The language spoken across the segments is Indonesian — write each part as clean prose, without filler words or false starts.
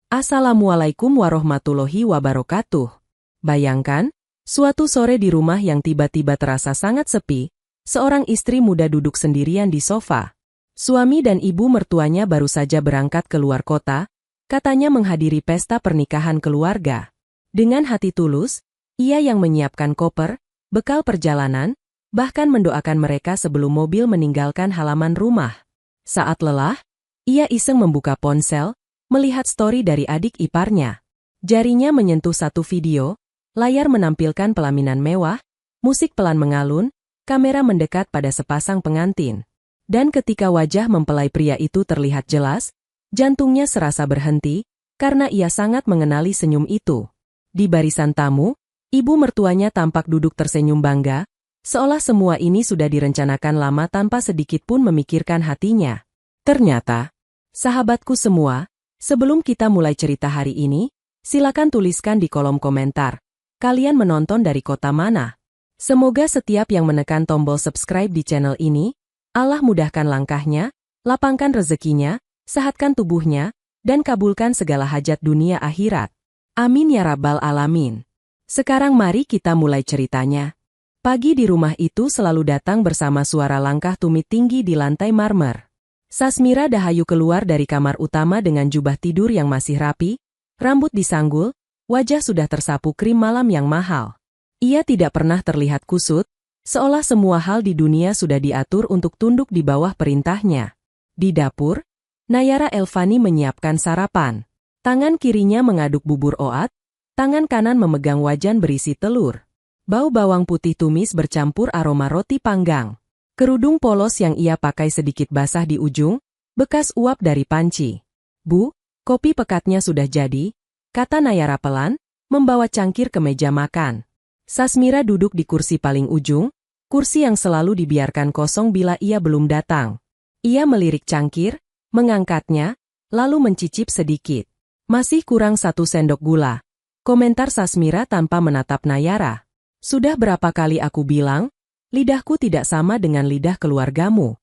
Assalamualaikum warahmatullahi wabarakatuh. Bayangkan, suatu sore di rumah yang tiba-tiba terasa sangat sepi, seorang istri muda duduk sendirian di sofa. Suami dan ibu mertuanya baru saja berangkat ke luar kota, katanya menghadiri pesta pernikahan keluarga. Dengan hati tulus, ia yang menyiapkan koper, bekal perjalanan, bahkan mendoakan mereka sebelum mobil meninggalkan halaman rumah. Saat lelah, ia iseng membuka ponsel, melihat story dari adik iparnya. Jarinya menyentuh satu video, layar menampilkan pelaminan mewah, musik pelan mengalun, kamera mendekat pada sepasang pengantin. Dan ketika wajah mempelai pria itu terlihat jelas, jantungnya serasa berhenti, karena ia sangat mengenali senyum itu. Di barisan tamu, ibu mertuanya tampak duduk tersenyum bangga, seolah semua ini sudah direncanakan lama tanpa sedikit pun memikirkan hatinya. Ternyata, sahabatku semua, sebelum kita mulai cerita hari ini, silakan tuliskan di kolom komentar, kalian menonton dari kota mana? Semoga setiap yang menekan tombol subscribe di channel ini, Allah mudahkan langkahnya, lapangkan rezekinya, sehatkan tubuhnya, dan kabulkan segala hajat dunia akhirat. Amin ya rabbal alamin. Sekarang mari kita mulai ceritanya. Pagi di rumah itu selalu datang bersama suara langkah tumit tinggi di lantai marmer. Sasmira Dahayu keluar dari kamar utama dengan jubah tidur yang masih rapi, rambut disanggul, wajah sudah tersapu krim malam yang mahal. Ia tidak pernah terlihat kusut, seolah semua hal di dunia sudah diatur untuk tunduk di bawah perintahnya. Di dapur, Nayara Elvani menyiapkan sarapan. Tangan kirinya mengaduk bubur oat, tangan kanan memegang wajan berisi telur. Bau bawang putih tumis bercampur aroma roti panggang. Kerudung polos yang ia pakai sedikit basah di ujung, bekas uap dari panci. "Bu, kopi pekatnya sudah jadi," kata Nayara pelan, membawa cangkir ke meja makan. Sasmira duduk di kursi paling ujung, kursi yang selalu dibiarkan kosong bila ia belum datang. Ia melirik cangkir, mengangkatnya, lalu mencicip sedikit. "Masih kurang 1 sendok gula," komentar Sasmira tanpa menatap Nayara. "Sudah berapa kali aku bilang, lidahku tidak sama dengan lidah keluargamu."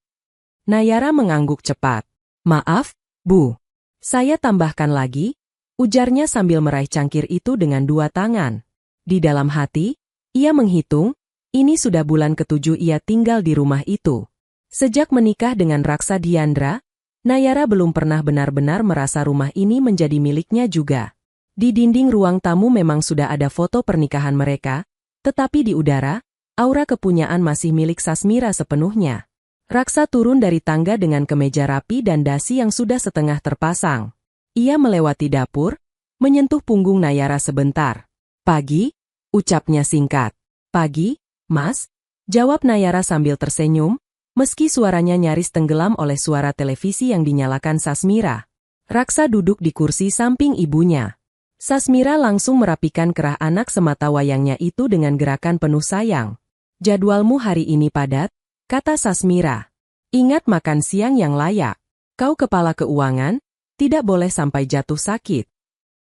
Nayara mengangguk cepat. "Maaf, Bu. Saya tambahkan lagi," ujarnya sambil meraih cangkir itu dengan 2 tangan. Di dalam hati, ia menghitung, ini sudah bulan ke-7 ia tinggal di rumah itu. Sejak menikah dengan Raksa Diandra, Nayara belum pernah benar-benar merasa rumah ini menjadi miliknya juga. Di dinding ruang tamu memang sudah ada foto pernikahan mereka, tetapi di udara, aura kepunyaan masih milik Sasmira sepenuhnya. Raksa turun dari tangga dengan kemeja rapi dan dasi yang sudah setengah terpasang. Ia melewati dapur, menyentuh punggung Nayara sebentar. "Pagi," ucapnya singkat. "Pagi, Mas," jawab Nayara sambil tersenyum, meski suaranya nyaris tenggelam oleh suara televisi yang dinyalakan Sasmira. Raksa duduk di kursi samping ibunya. Sasmira langsung merapikan kerah anak semata wayangnya itu dengan gerakan penuh sayang. "Jadwalmu hari ini padat," kata Sasmira. "Ingat makan siang yang layak. Kau kepala keuangan, tidak boleh sampai jatuh sakit."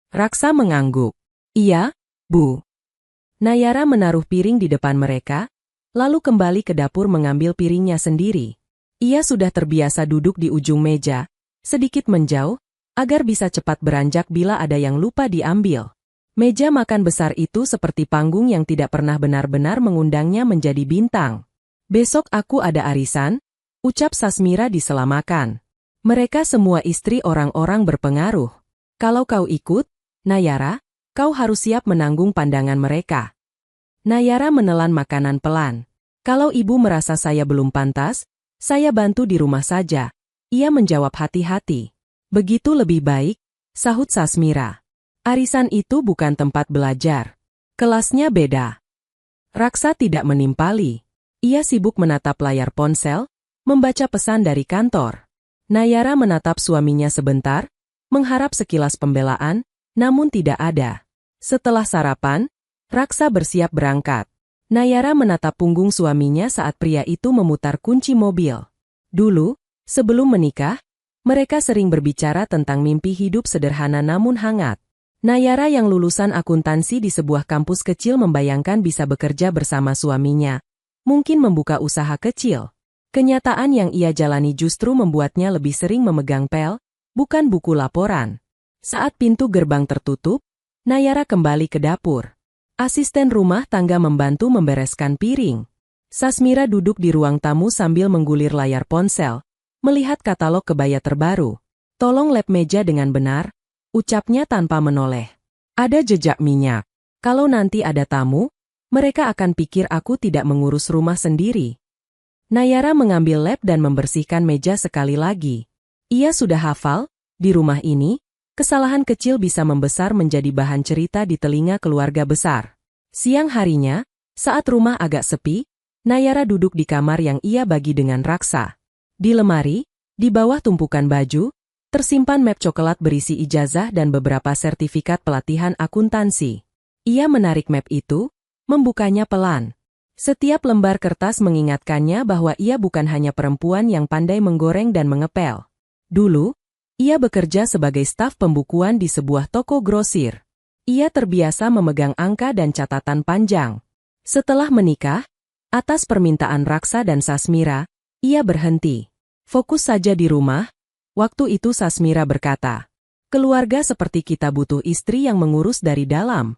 Raksa mengangguk. "Iya, Bu." Nayara menaruh piring di depan mereka, lalu kembali ke dapur mengambil piringnya sendiri. Ia sudah terbiasa duduk di ujung meja, sedikit menjauh, agar bisa cepat beranjak bila ada yang lupa diambil. Meja makan besar itu seperti panggung yang tidak pernah benar-benar mengundangnya menjadi bintang. "Besok aku ada arisan," ucap Sasmira di sela makan. "Mereka semua istri orang-orang berpengaruh. Kalau kau ikut, Nayara, kau harus siap menanggung pandangan mereka." Nayara menelan makanan pelan. "Kalau ibu merasa saya belum pantas, saya bantu di rumah saja," ia menjawab hati-hati. "Begitu lebih baik," sahut Sasmira. "Arisan itu bukan tempat belajar. Kelasnya beda." Raksa tidak menimpali. Ia sibuk menatap layar ponsel, membaca pesan dari kantor. Nayara menatap suaminya sebentar, mengharap sekilas pembelaan, namun tidak ada. Setelah sarapan, Raksa bersiap berangkat. Nayara menatap punggung suaminya saat pria itu memutar kunci mobil. Dulu, sebelum menikah, mereka sering berbicara tentang mimpi hidup sederhana namun hangat. Nayara yang lulusan akuntansi di sebuah kampus kecil membayangkan bisa bekerja bersama suaminya, mungkin membuka usaha kecil. Kenyataan yang ia jalani justru membuatnya lebih sering memegang pel, bukan buku laporan. Saat pintu gerbang tertutup, Nayara kembali ke dapur. Asisten rumah tangga membantu membereskan piring. Sasmira duduk di ruang tamu sambil menggulir layar ponsel, melihat katalog kebaya terbaru. Tolong lap meja dengan benar, ucapnya tanpa menoleh. Ada jejak minyak. Kalau nanti ada tamu, mereka akan pikir aku tidak mengurus rumah sendiri. Nayara mengambil lap dan membersihkan meja sekali lagi. Ia sudah hafal, di rumah ini, kesalahan kecil bisa membesar menjadi bahan cerita di telinga keluarga besar. Siang harinya, saat rumah agak sepi, Nayara duduk di kamar yang ia bagi dengan Raksa. Di lemari, di bawah tumpukan baju, tersimpan map coklat berisi ijazah dan beberapa sertifikat pelatihan akuntansi. Ia menarik map itu, membukanya pelan. Setiap lembar kertas mengingatkannya bahwa ia bukan hanya perempuan yang pandai menggoreng dan mengepel. Dulu, ia bekerja sebagai staf pembukuan di sebuah toko grosir. Ia terbiasa memegang angka dan catatan panjang. Setelah menikah, atas permintaan Raksa dan Sasmira, ia berhenti. Fokus saja di rumah. Waktu itu Sasmira berkata, keluarga seperti kita butuh istri yang mengurus dari dalam.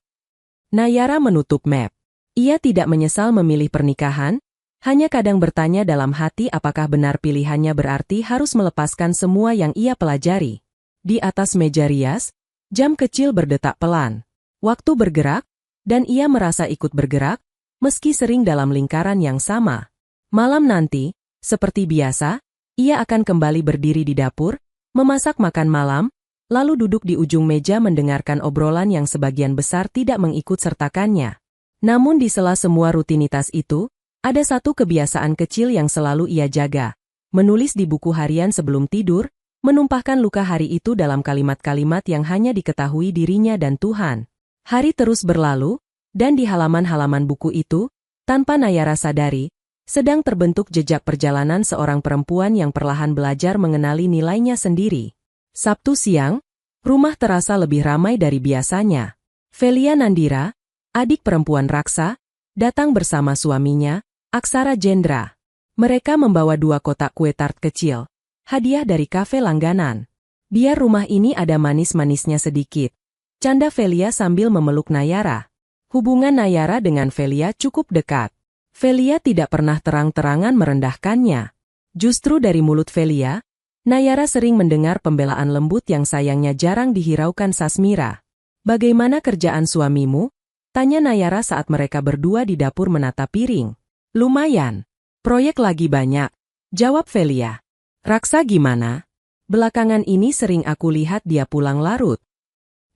Nayara menutup map. Ia tidak menyesal memilih pernikahan, hanya kadang bertanya dalam hati apakah benar pilihannya berarti harus melepaskan semua yang ia pelajari. Di atas meja rias, jam kecil berdetak pelan. Waktu bergerak, dan ia merasa ikut bergerak, meski sering dalam lingkaran yang sama. Malam nanti, seperti biasa, ia akan kembali berdiri di dapur, memasak makan malam, lalu duduk di ujung meja mendengarkan obrolan yang sebagian besar tidak mengikut sertakannya. Namun di sela semua rutinitas itu, ada satu kebiasaan kecil yang selalu ia jaga. Menulis di buku harian sebelum tidur, menumpahkan luka hari itu dalam kalimat-kalimat yang hanya diketahui dirinya dan Tuhan. Hari terus berlalu, dan di halaman-halaman buku itu, tanpa Nayara sadari, sedang terbentuk jejak perjalanan seorang perempuan yang perlahan belajar mengenali nilainya sendiri. Sabtu siang, rumah terasa lebih ramai dari biasanya. Velia Nandira, adik perempuan Raksa, datang bersama suaminya, Aksara Jendra. Mereka membawa 2 kotak kue tart kecil, hadiah dari kafe langganan. Biar rumah ini ada manis-manisnya sedikit, canda Velia sambil memeluk Nayara. Hubungan Nayara dengan Velia cukup dekat. Velia tidak pernah terang-terangan merendahkannya. Justru dari mulut Velia, Nayara sering mendengar pembelaan lembut yang sayangnya jarang dihiraukan Sasmira. Bagaimana kerjaan suamimu? Tanya Nayara saat mereka berdua di dapur menata piring. Lumayan. Proyek lagi banyak. Jawab Velia. Raksa gimana? Belakangan ini sering aku lihat dia pulang larut.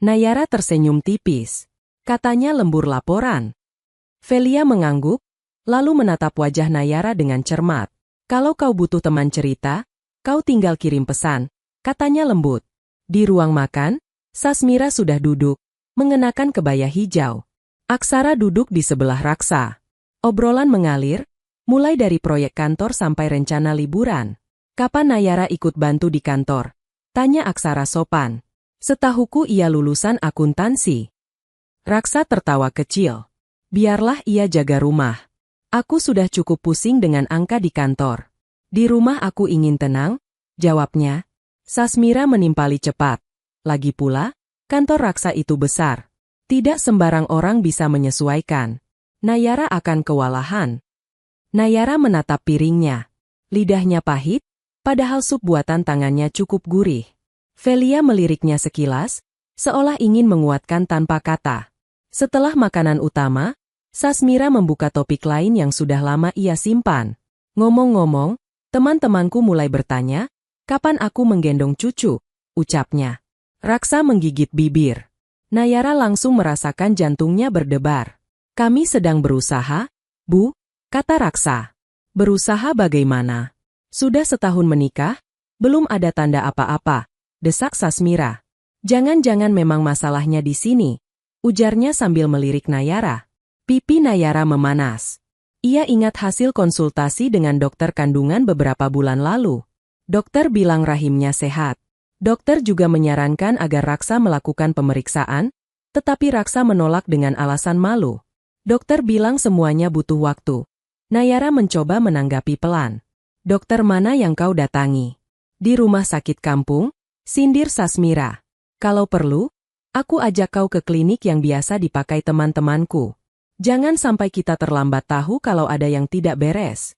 Nayara tersenyum tipis. Katanya lembur laporan. Velia mengangguk, lalu menatap wajah Nayara dengan cermat. Kalau kau butuh teman cerita, kau tinggal kirim pesan, katanya lembut. Di ruang makan, Sasmira sudah duduk, mengenakan kebaya hijau. Aksara duduk di sebelah Raksa. Obrolan mengalir, mulai dari proyek kantor sampai rencana liburan. Kapan Nayara ikut bantu di kantor? Tanya Aksara sopan. Setahuku ia lulusan akuntansi. Raksa tertawa kecil. Biarlah ia jaga rumah. Aku sudah cukup pusing dengan angka di kantor. Di rumah aku ingin tenang, jawabnya. Sasmira menimpali cepat. Lagi pula, kantor Raksa itu besar. Tidak sembarang orang bisa menyesuaikan. Nayara akan kewalahan. Nayara menatap piringnya. Lidahnya pahit, padahal sup buatan tangannya cukup gurih. Velia meliriknya sekilas, seolah ingin menguatkan tanpa kata. Setelah makanan utama, Sasmira membuka topik lain yang sudah lama ia simpan. Ngomong-ngomong, teman-temanku mulai bertanya, kapan aku menggendong cucu? Ucapnya. Raksa menggigit bibir. Nayara langsung merasakan jantungnya berdebar. Kami sedang berusaha, Bu, kata Raksa. Berusaha bagaimana? Sudah setahun menikah, belum ada tanda apa-apa, desak Sasmira. Jangan-jangan memang masalahnya di sini, ujarnya sambil melirik Nayara. Pipi Nayara memanas. Ia ingat hasil konsultasi dengan dokter kandungan beberapa bulan lalu. Dokter bilang rahimnya sehat. Dokter juga menyarankan agar Raksa melakukan pemeriksaan, tetapi Raksa menolak dengan alasan malu. Dokter bilang semuanya butuh waktu. Nayara mencoba menanggapi pelan. Dokter mana yang kau datangi? Di rumah sakit kampung, sindir Sasmira. Kalau perlu, aku ajak kau ke klinik yang biasa dipakai teman-temanku. Jangan sampai kita terlambat tahu kalau ada yang tidak beres.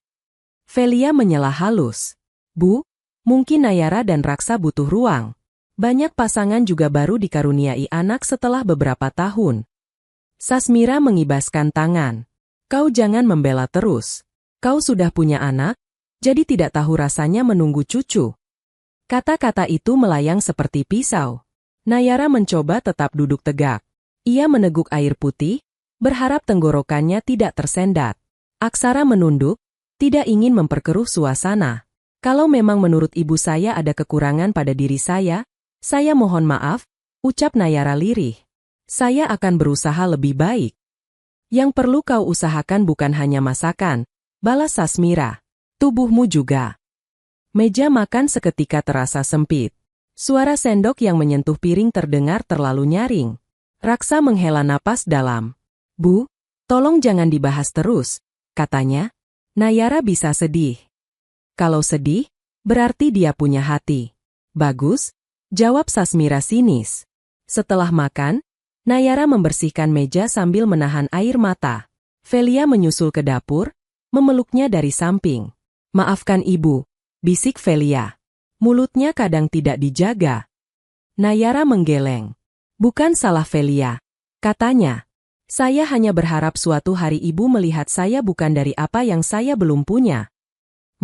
Velia menyela halus. Bu, mungkin Nayara dan Raksa butuh ruang. Banyak pasangan juga baru dikaruniai anak setelah beberapa tahun. Sasmira mengibaskan tangan. Kau jangan membela terus. Kau sudah punya anak, jadi tidak tahu rasanya menunggu cucu. Kata-kata itu melayang seperti pisau. Nayara mencoba tetap duduk tegak. Ia meneguk air putih, berharap tenggorokannya tidak tersendat. Aksara menunduk, tidak ingin memperkeruh suasana. Kalau memang menurut ibu saya ada kekurangan pada diri saya mohon maaf, ucap Nayara lirih. Saya akan berusaha lebih baik. Yang perlu kau usahakan bukan hanya masakan, balas Sasmira. Tubuhmu juga. Meja makan seketika terasa sempit. Suara sendok yang menyentuh piring terdengar terlalu nyaring. Raksa menghela napas dalam. Bu, tolong jangan dibahas terus, katanya. Nayara bisa sedih. Kalau sedih, berarti dia punya hati. Bagus, jawab Sasmira sinis. Setelah makan, Nayara membersihkan meja sambil menahan air mata. Velia menyusul ke dapur, memeluknya dari samping. Maafkan ibu, bisik Velia. Mulutnya kadang tidak dijaga. Nayara menggeleng. Bukan salah Velia, katanya. Saya hanya berharap suatu hari ibu melihat saya bukan dari apa yang saya belum punya.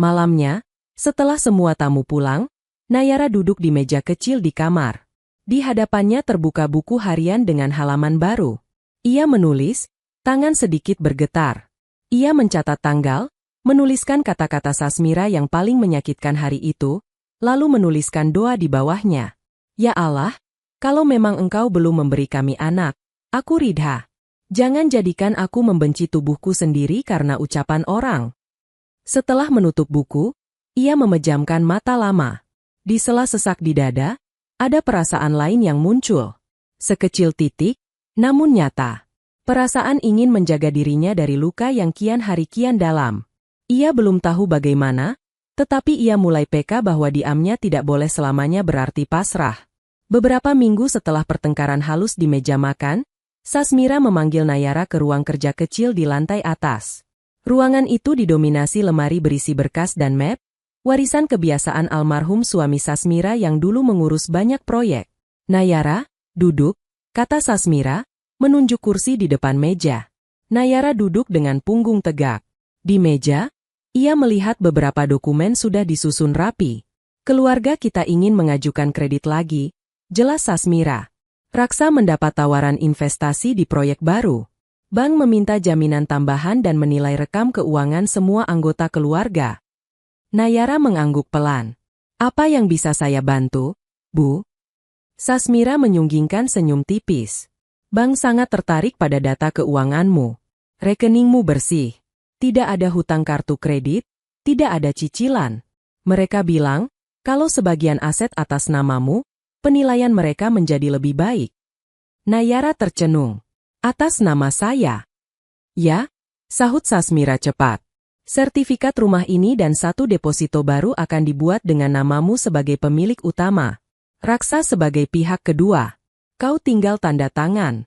Malamnya, setelah semua tamu pulang, Nayara duduk di meja kecil di kamar. Di hadapannya terbuka buku harian dengan halaman baru. Ia menulis, tangan sedikit bergetar. Ia mencatat tanggal, menuliskan kata-kata Sasmira yang paling menyakitkan hari itu, lalu menuliskan doa di bawahnya. Ya Allah, kalau memang engkau belum memberi kami anak, aku ridha. Jangan jadikan aku membenci tubuhku sendiri karena ucapan orang. Setelah menutup buku, ia memejamkan mata lama. Di sela sesak di dada, ada perasaan lain yang muncul. Sekecil titik, namun nyata. Perasaan ingin menjaga dirinya dari luka yang kian hari kian dalam. Ia belum tahu bagaimana, tetapi ia mulai peka bahwa diamnya tidak boleh selamanya berarti pasrah. Beberapa minggu setelah pertengkaran halus di meja makan, Sasmira memanggil Nayara ke ruang kerja kecil di lantai atas. Ruangan itu didominasi lemari berisi berkas dan map, warisan kebiasaan almarhum suami Sasmira yang dulu mengurus banyak proyek. Nayara, duduk, kata Sasmira, menunjuk kursi di depan meja. Nayara duduk dengan punggung tegak. Di meja, ia melihat beberapa dokumen sudah disusun rapi. Keluarga kita ingin mengajukan kredit lagi, jelas Sasmira. Raksa mendapat tawaran investasi di proyek baru. Bank meminta jaminan tambahan dan menilai rekam keuangan semua anggota keluarga. Nayara mengangguk pelan. Apa yang bisa saya bantu, Bu? Sasmira menyunggingkan senyum tipis. Bank sangat tertarik pada data keuanganmu. Rekeningmu bersih. Tidak ada hutang kartu kredit, tidak ada cicilan. Mereka bilang, kalau sebagian aset atas namamu, penilaian mereka menjadi lebih baik. Nayara tercenung. Atas nama saya? Ya, sahut Sasmira cepat. Sertifikat rumah ini dan satu deposito baru akan dibuat dengan namamu sebagai pemilik utama. Raksa sebagai pihak kedua. Kau tinggal tanda tangan.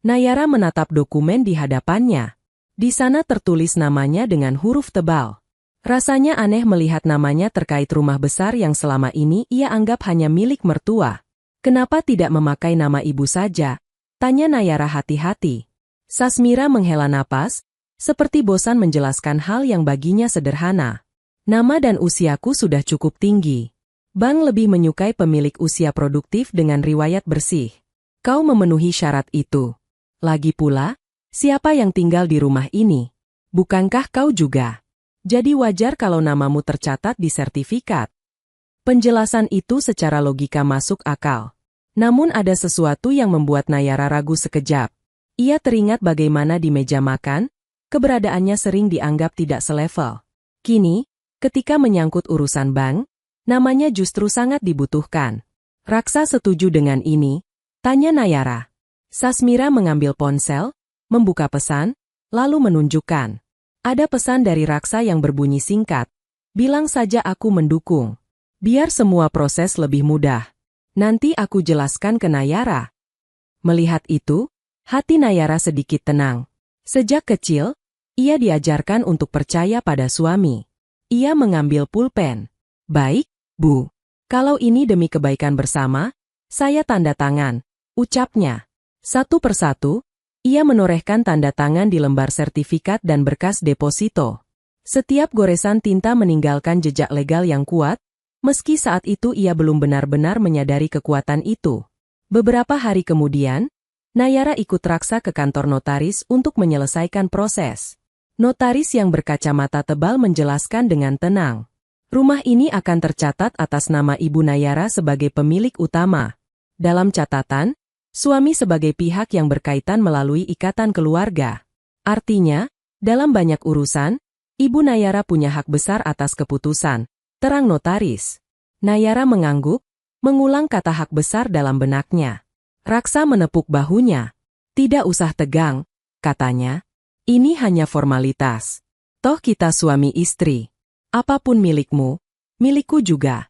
Nayara menatap dokumen di hadapannya. Di sana tertulis namanya dengan huruf tebal. Rasanya aneh melihat namanya terkait rumah besar yang selama ini ia anggap hanya milik mertua. Kenapa tidak memakai nama ibu saja? Tanya Nayara hati-hati. Sasmira menghela napas, seperti bosan menjelaskan hal yang baginya sederhana. Nama dan usiaku sudah cukup tinggi. Bank lebih menyukai pemilik usia produktif dengan riwayat bersih. Kau memenuhi syarat itu. Lagi pula, siapa yang tinggal di rumah ini? Bukankah kau juga? Jadi wajar kalau namamu tercatat di sertifikat. Penjelasan itu secara logika masuk akal. Namun ada sesuatu yang membuat Nayara ragu sekejap. Ia teringat bagaimana di meja makan, keberadaannya sering dianggap tidak selevel. Kini, ketika menyangkut urusan bank, namanya justru sangat dibutuhkan. Raksa setuju dengan ini? Tanya Nayara. Sasmira mengambil ponsel, membuka pesan, lalu menunjukkan. Ada pesan dari Raksa yang berbunyi singkat. Bilang saja aku mendukung. Biar semua proses lebih mudah. Nanti aku jelaskan ke Nayara. Melihat itu, hati Nayara sedikit tenang. Sejak kecil, ia diajarkan untuk percaya pada suami. Ia mengambil pulpen. Baik, Bu. Kalau ini demi kebaikan bersama, saya tanda tangan, ucapnya. Satu persatu, ia menorehkan tanda tangan di lembar sertifikat dan berkas deposito. Setiap goresan tinta meninggalkan jejak legal yang kuat, meski saat itu ia belum benar-benar menyadari kekuatan itu. Beberapa hari kemudian, Nayara ikut Raksa ke kantor notaris untuk menyelesaikan proses. Notaris yang berkacamata tebal menjelaskan dengan tenang. Rumah ini akan tercatat atas nama Ibu Nayara sebagai pemilik utama. Dalam catatan, suami sebagai pihak yang berkaitan melalui ikatan keluarga. Artinya, dalam banyak urusan, Ibu Nayara punya hak besar atas keputusan, terang notaris. Nayara mengangguk, mengulang kata hak besar dalam benaknya. Raksa menepuk bahunya. Tidak usah tegang, katanya. Ini hanya formalitas. Toh kita suami istri. Apapun milikmu, milikku juga.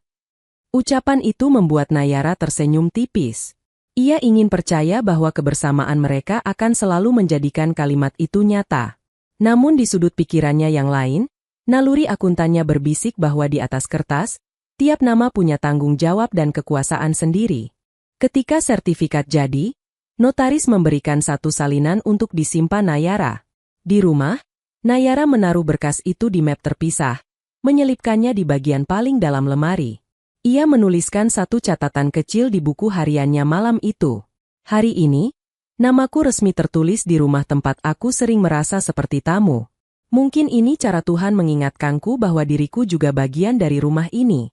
Ucapan itu membuat Nayara tersenyum tipis. Ia ingin percaya bahwa kebersamaan mereka akan selalu menjadikan kalimat itu nyata. Namun di sudut pikirannya yang lain, naluri akuntannya berbisik bahwa di atas kertas, tiap nama punya tanggung jawab dan kekuasaan sendiri. Ketika sertifikat jadi, notaris memberikan satu salinan untuk disimpan Nayara. Di rumah, Nayara menaruh berkas itu di map terpisah, menyelipkannya di bagian paling dalam lemari. Ia menuliskan satu catatan kecil di buku hariannya malam itu. Hari ini, namaku resmi tertulis di rumah tempat aku sering merasa seperti tamu. Mungkin ini cara Tuhan mengingatkanku bahwa diriku juga bagian dari rumah ini.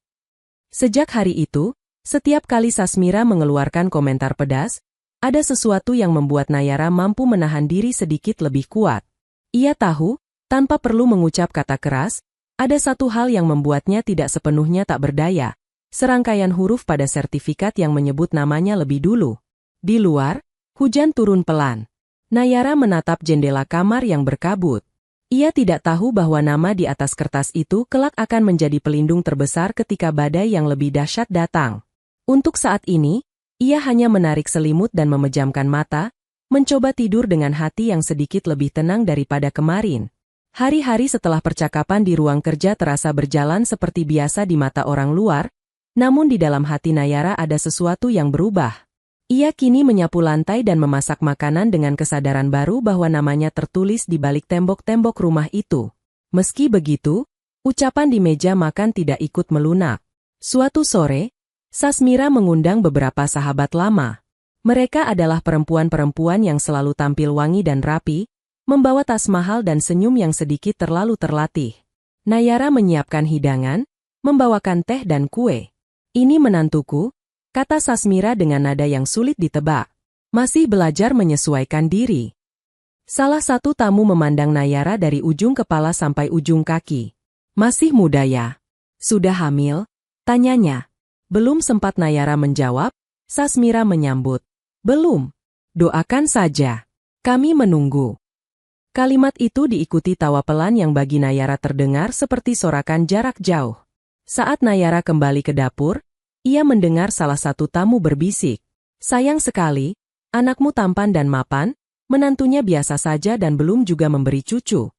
Sejak hari itu, setiap kali Sasmira mengeluarkan komentar pedas, ada sesuatu yang membuat Nayara mampu menahan diri sedikit lebih kuat. Ia tahu, tanpa perlu mengucap kata keras, ada satu hal yang membuatnya tidak sepenuhnya tak berdaya. Serangkaian huruf pada sertifikat yang menyebut namanya lebih dulu. Di luar, hujan turun pelan. Nayara menatap jendela kamar yang berkabut. Ia tidak tahu bahwa nama di atas kertas itu kelak akan menjadi pelindung terbesar ketika badai yang lebih dahsyat datang. Untuk saat ini, ia hanya menarik selimut dan memejamkan mata, mencoba tidur dengan hati yang sedikit lebih tenang daripada kemarin. Hari-hari setelah percakapan di ruang kerja terasa berjalan seperti biasa di mata orang luar, namun di dalam hati Nayara ada sesuatu yang berubah. Ia kini menyapu lantai dan memasak makanan dengan kesadaran baru bahwa namanya tertulis di balik tembok-tembok rumah itu. Meski begitu, ucapan di meja makan tidak ikut melunak. Suatu sore, Sasmira mengundang beberapa sahabat lama. Mereka adalah perempuan-perempuan yang selalu tampil wangi dan rapi, membawa tas mahal dan senyum yang sedikit terlalu terlatih. Nayara menyiapkan hidangan, membawakan teh dan kue. Ini menantuku, kata Sasmira dengan nada yang sulit ditebak. Masih belajar menyesuaikan diri. Salah satu tamu memandang Nayara dari ujung kepala sampai ujung kaki. Masih muda ya? Sudah hamil? Tanyanya. Belum sempat Nayara menjawab, Sasmira menyambut. Belum. Doakan saja. Kami menunggu. Kalimat itu diikuti tawa pelan yang bagi Nayara terdengar seperti sorakan jarak jauh. Saat Nayara kembali ke dapur, ia mendengar salah satu tamu berbisik. Sayang sekali, anakmu tampan dan mapan, menantunya biasa saja dan belum juga memberi cucu.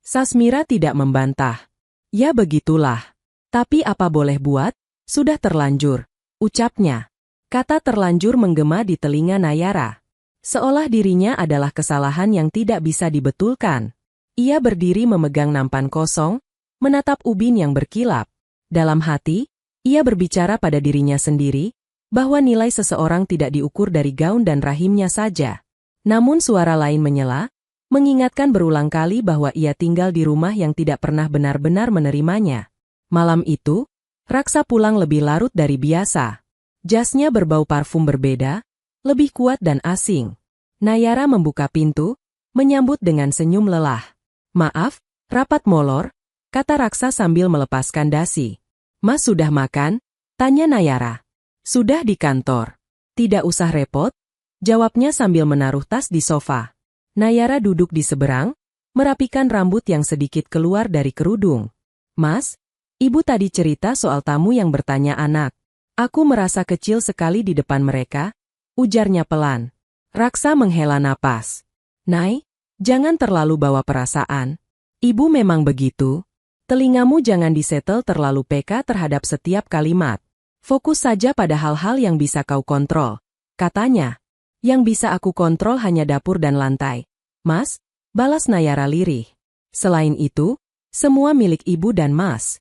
Sasmira tidak membantah. Ya begitulah. Tapi apa boleh buat, sudah terlanjur, ucapnya. Kata terlanjur menggema di telinga Nayara. Seolah dirinya adalah kesalahan yang tidak bisa dibetulkan. Ia berdiri memegang nampan kosong, menatap ubin yang berkilap. Dalam hati, ia berbicara pada dirinya sendiri, bahwa nilai seseorang tidak diukur dari gaun dan rahimnya saja. Namun suara lain menyela, mengingatkan berulang kali bahwa ia tinggal di rumah yang tidak pernah benar-benar menerimanya. Malam itu, Raksa pulang lebih larut dari biasa. Jasnya berbau parfum berbeda, lebih kuat dan asing. Nayara membuka pintu, menyambut dengan senyum lelah. Maaf, rapat molor, kata Raksa sambil melepaskan dasi. Mas sudah makan? Tanya Nayara. Sudah di kantor. Tidak usah repot, jawabnya sambil menaruh tas di sofa. Nayara duduk di seberang, merapikan rambut yang sedikit keluar dari kerudung. Mas, ibu tadi cerita soal tamu yang bertanya anak. Aku merasa kecil sekali di depan mereka, ujarnya pelan. Raksa menghela napas. Nay, jangan terlalu bawa perasaan. Ibu memang begitu. Telingamu jangan disetel terlalu peka terhadap setiap kalimat. Fokus saja pada hal-hal yang bisa kau kontrol, katanya. Yang bisa aku kontrol hanya dapur dan lantai. Mas, balas Nayara lirih. Selain itu, semua milik ibu dan mas.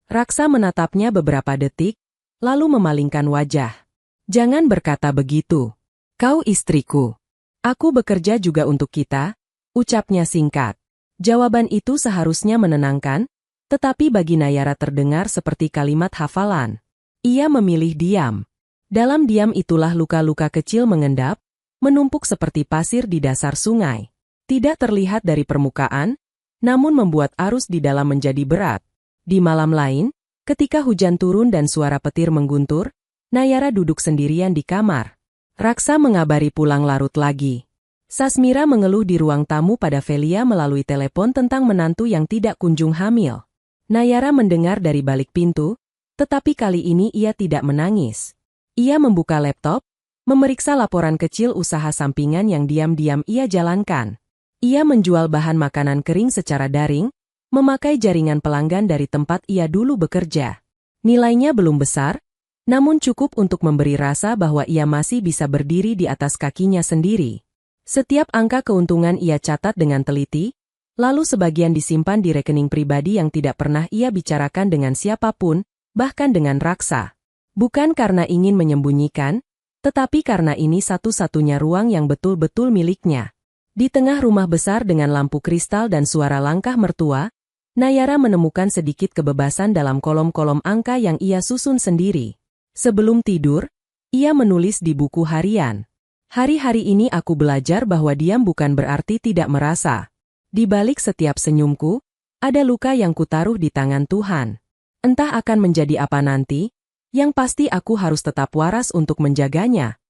Raksa menatapnya beberapa detik, lalu memalingkan wajah. Jangan berkata begitu. Kau istriku. Aku bekerja juga untuk kita, ucapnya singkat. Jawaban itu seharusnya menenangkan, tetapi bagi Nayara terdengar seperti kalimat hafalan. Ia memilih diam. Dalam diam itulah luka-luka kecil mengendap, menumpuk seperti pasir di dasar sungai. Tidak terlihat dari permukaan, namun membuat arus di dalam menjadi berat. Di malam lain, ketika hujan turun dan suara petir mengguntur, Nayara duduk sendirian di kamar. Raksa mengabari pulang larut lagi. Sasmira mengeluh di ruang tamu pada Velia melalui telepon tentang menantu yang tidak kunjung hamil. Nayara mendengar dari balik pintu, tetapi kali ini ia tidak menangis. Ia membuka laptop, memeriksa laporan kecil usaha sampingan yang diam-diam ia jalankan. Ia menjual bahan makanan kering secara daring, memakai jaringan pelanggan dari tempat ia dulu bekerja. Nilainya belum besar, namun cukup untuk memberi rasa bahwa ia masih bisa berdiri di atas kakinya sendiri. Setiap angka keuntungan ia catat dengan teliti, lalu sebagian disimpan di rekening pribadi yang tidak pernah ia bicarakan dengan siapapun, bahkan dengan Raksa. Bukan karena ingin menyembunyikan, tetapi karena ini satu-satunya ruang yang betul-betul miliknya. Di tengah rumah besar dengan lampu kristal dan suara langkah mertua, Nayara menemukan sedikit kebebasan dalam kolom-kolom angka yang ia susun sendiri. Sebelum tidur, ia menulis di buku harian. Hari-hari ini aku belajar bahwa diam bukan berarti tidak merasa. Di balik setiap senyumku, ada luka yang kutaruh di tangan Tuhan. Entah akan menjadi apa nanti, yang pasti aku harus tetap waras untuk menjaganya.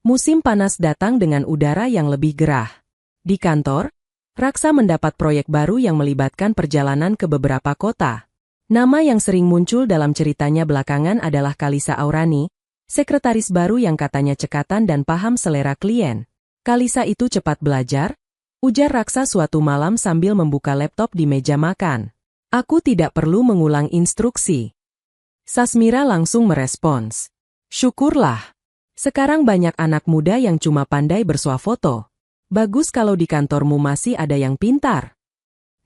Musim panas datang dengan udara yang lebih gerah. Di kantor, Raksa mendapat proyek baru yang melibatkan perjalanan ke beberapa kota. Nama yang sering muncul dalam ceritanya belakangan adalah Kalisa Aurani, sekretaris baru yang katanya cekatan dan paham selera klien. Kalisa itu cepat belajar, ujar Raksa suatu malam sambil membuka laptop di meja makan. Aku tidak perlu mengulang instruksi. Sasmira langsung merespons. Syukurlah. Sekarang banyak anak muda yang cuma pandai bersuah foto. Bagus kalau di kantormu masih ada yang pintar.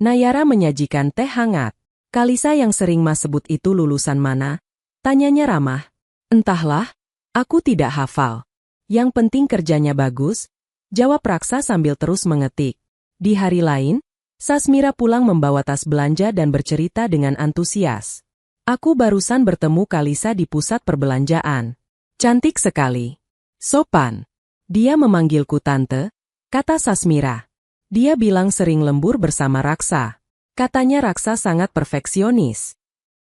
Nayara menyajikan teh hangat. Kalisa yang sering Mas sebut itu lulusan mana? Tanyanya ramah. Entahlah, aku tidak hafal. Yang penting kerjanya bagus, jawab Raksa sambil terus mengetik. Di hari lain, Sasmira pulang membawa tas belanja dan bercerita dengan antusias. Aku barusan bertemu Kalisa di pusat perbelanjaan. Cantik sekali. Sopan. Dia memanggilku tante, kata Sasmira. Dia bilang sering lembur bersama Raksa. Katanya Raksa sangat perfeksionis.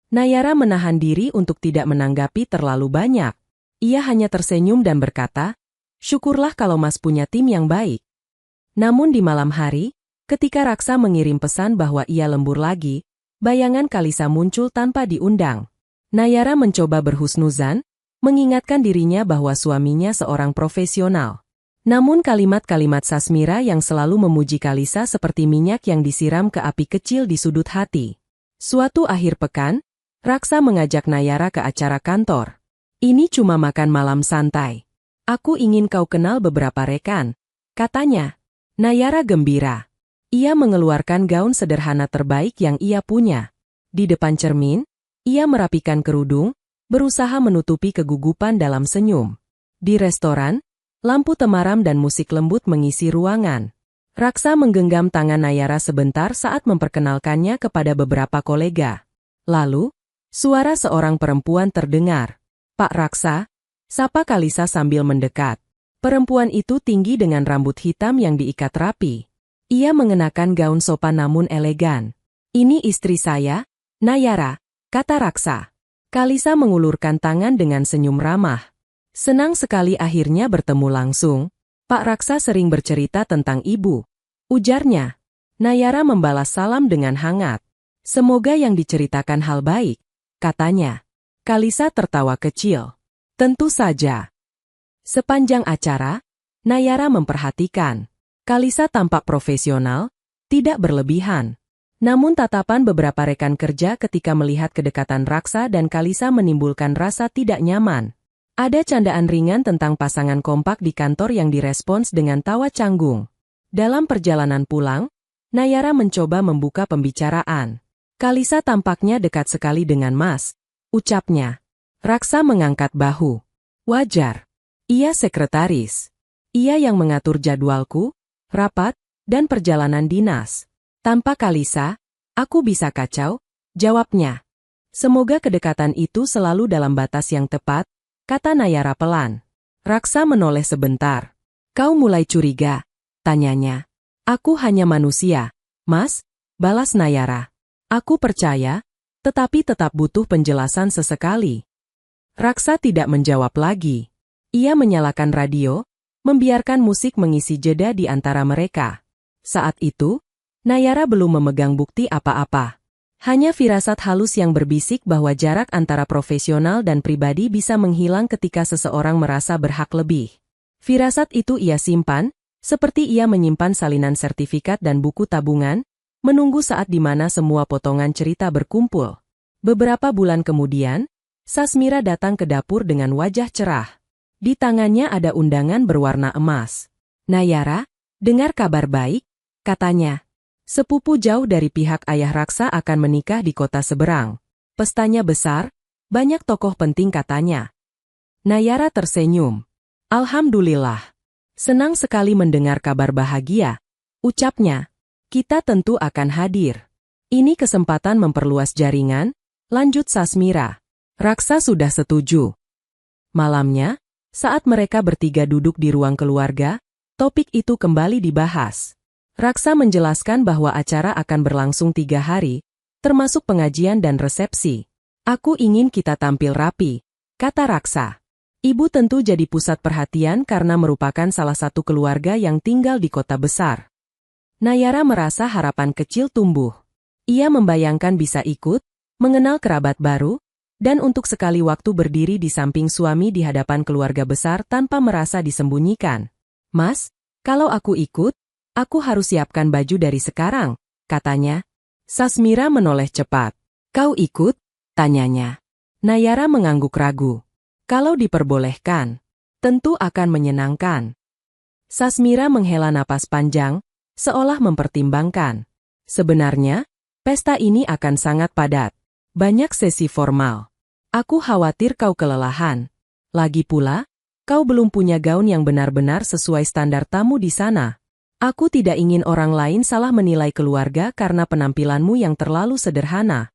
Nayara menahan diri untuk tidak menanggapi terlalu banyak. Ia hanya tersenyum dan berkata, syukurlah kalau Mas punya tim yang baik. Namun di malam hari, ketika Raksa mengirim pesan bahwa ia lembur lagi, bayangan Kalisa muncul tanpa diundang. Nayara mencoba berhusnuzan, mengingatkan dirinya bahwa suaminya seorang profesional. Namun kalimat-kalimat Sasmira yang selalu memuji Kalisa seperti minyak yang disiram ke api kecil di sudut hati. Suatu akhir pekan, Raksa mengajak Nayara ke acara kantor. Ini cuma makan malam santai. Aku ingin kau kenal beberapa rekan, katanya. Nayara gembira. Ia mengeluarkan gaun sederhana terbaik yang ia punya. Di depan cermin, ia merapikan kerudung, berusaha menutupi kegugupan dalam senyum. Di restoran, lampu temaram dan musik lembut mengisi ruangan. Raksa menggenggam tangan Nayara sebentar saat memperkenalkannya kepada beberapa kolega. Lalu, suara seorang perempuan terdengar. Pak Raksa, sapa Kalisa sambil mendekat. Perempuan itu tinggi dengan rambut hitam yang diikat rapi. Ia mengenakan gaun sopan namun elegan. Ini istri saya, Nayara, kata Raksa. Kalisa mengulurkan tangan dengan senyum ramah. Senang sekali akhirnya bertemu langsung. Pak Raksa sering bercerita tentang ibu, ujarnya. Nayara membalas salam dengan hangat. Semoga yang diceritakan hal baik, katanya. Kalisa tertawa kecil. Tentu saja. Sepanjang acara, Nayara memperhatikan. Kalisa tampak profesional, tidak berlebihan. Namun tatapan beberapa rekan kerja ketika melihat kedekatan Raksa dan Kalisa menimbulkan rasa tidak nyaman. Ada candaan ringan tentang pasangan kompak di kantor yang direspons dengan tawa canggung. Dalam perjalanan pulang, Nayara mencoba membuka pembicaraan. Kalisa tampaknya dekat sekali dengan Mas, ucapnya. Raksa mengangkat bahu. Wajar. Ia sekretaris. Ia yang mengatur jadwalku, rapat, dan perjalanan dinas. Tanpa Kalisa, aku bisa kacau, jawabnya. Semoga kedekatan itu selalu dalam batas yang tepat, kata Nayara pelan. Raksa menoleh sebentar. Kau mulai curiga, tanyanya. Aku hanya manusia, Mas, balas Nayara. Aku percaya, tetapi tetap butuh penjelasan sesekali. Raksa tidak menjawab lagi. Ia menyalakan radio, membiarkan musik mengisi jeda di antara mereka. Saat itu, Nayara belum memegang bukti apa-apa. Hanya firasat halus yang berbisik bahwa jarak antara profesional dan pribadi bisa menghilang ketika seseorang merasa berhak lebih. Firasat itu ia simpan, seperti ia menyimpan salinan sertifikat dan buku tabungan, menunggu saat di mana semua potongan cerita berkumpul. Beberapa bulan kemudian, Sasmira datang ke dapur dengan wajah cerah. Di tangannya ada undangan berwarna emas. Nayara, dengar kabar baik, katanya. Sepupu jauh dari pihak ayah Raksa akan menikah di kota seberang. Pestanya besar, banyak tokoh penting katanya. Nayara tersenyum. Alhamdulillah. Senang sekali mendengar kabar bahagia, ucapnya. Kita tentu akan hadir. Ini kesempatan memperluas jaringan, lanjut Sasmira. Raksa sudah setuju. Malamnya, saat mereka bertiga duduk di ruang keluarga, topik itu kembali dibahas. Raksa menjelaskan bahwa acara akan berlangsung 3 hari, termasuk pengajian dan resepsi. Aku ingin kita tampil rapi, kata Raksa. Ibu tentu jadi pusat perhatian karena merupakan salah satu keluarga yang tinggal di kota besar. Nayara merasa harapan kecil tumbuh. Ia membayangkan bisa ikut, mengenal kerabat baru, dan untuk sekali waktu berdiri di samping suami di hadapan keluarga besar tanpa merasa disembunyikan. Mas, kalau aku ikut, aku harus siapkan baju dari sekarang, katanya. Sasmira menoleh cepat. Kau ikut? Tanyanya. Nayara mengangguk ragu. Kalau diperbolehkan, tentu akan menyenangkan. Sasmira menghela napas panjang, seolah mempertimbangkan. Sebenarnya, pesta ini akan sangat padat. Banyak sesi formal. Aku khawatir kau kelelahan. Lagi pula, kau belum punya gaun yang benar-benar sesuai standar tamu di sana. Aku tidak ingin orang lain salah menilai keluarga karena penampilanmu yang terlalu sederhana.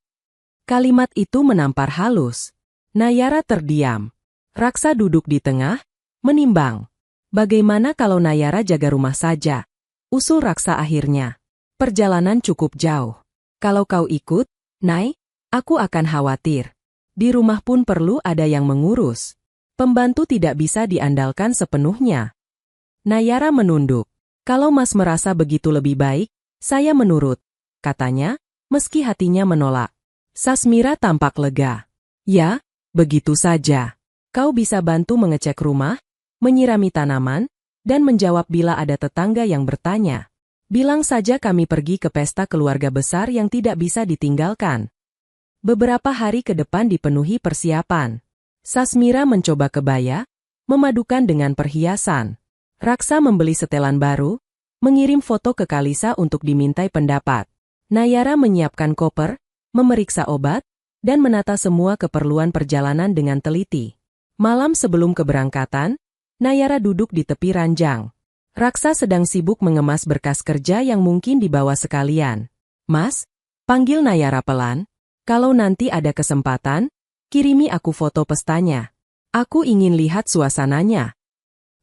Kalimat itu menampar halus. Nayara terdiam. Raksa duduk di tengah, menimbang. Bagaimana kalau Nayara jaga rumah saja? Usul Raksa akhirnya. Perjalanan cukup jauh. Kalau kau ikut, Nay, aku akan khawatir. Di rumah pun perlu ada yang mengurus. Pembantu tidak bisa diandalkan sepenuhnya. Nayara menunduk. Kalau Mas merasa begitu lebih baik, saya menurut, katanya, meski hatinya menolak. Sasmira tampak lega. Ya, begitu saja. Kau bisa bantu mengecek rumah, menyirami tanaman, dan menjawab bila ada tetangga yang bertanya. Bilang saja kami pergi ke pesta keluarga besar yang tidak bisa ditinggalkan. Beberapa hari ke depan dipenuhi persiapan. Sasmira mencoba kebaya, memadukan dengan perhiasan. Raksa membeli setelan baru, mengirim foto ke Kalisa untuk dimintai pendapat. Nayara menyiapkan koper, memeriksa obat, dan menata semua keperluan perjalanan dengan teliti. Malam sebelum keberangkatan, Nayara duduk di tepi ranjang. Raksa sedang sibuk mengemas berkas kerja yang mungkin dibawa sekalian. Mas, panggil Nayara pelan. Kalau nanti ada kesempatan, kirimi aku foto pestanya. Aku ingin lihat suasananya.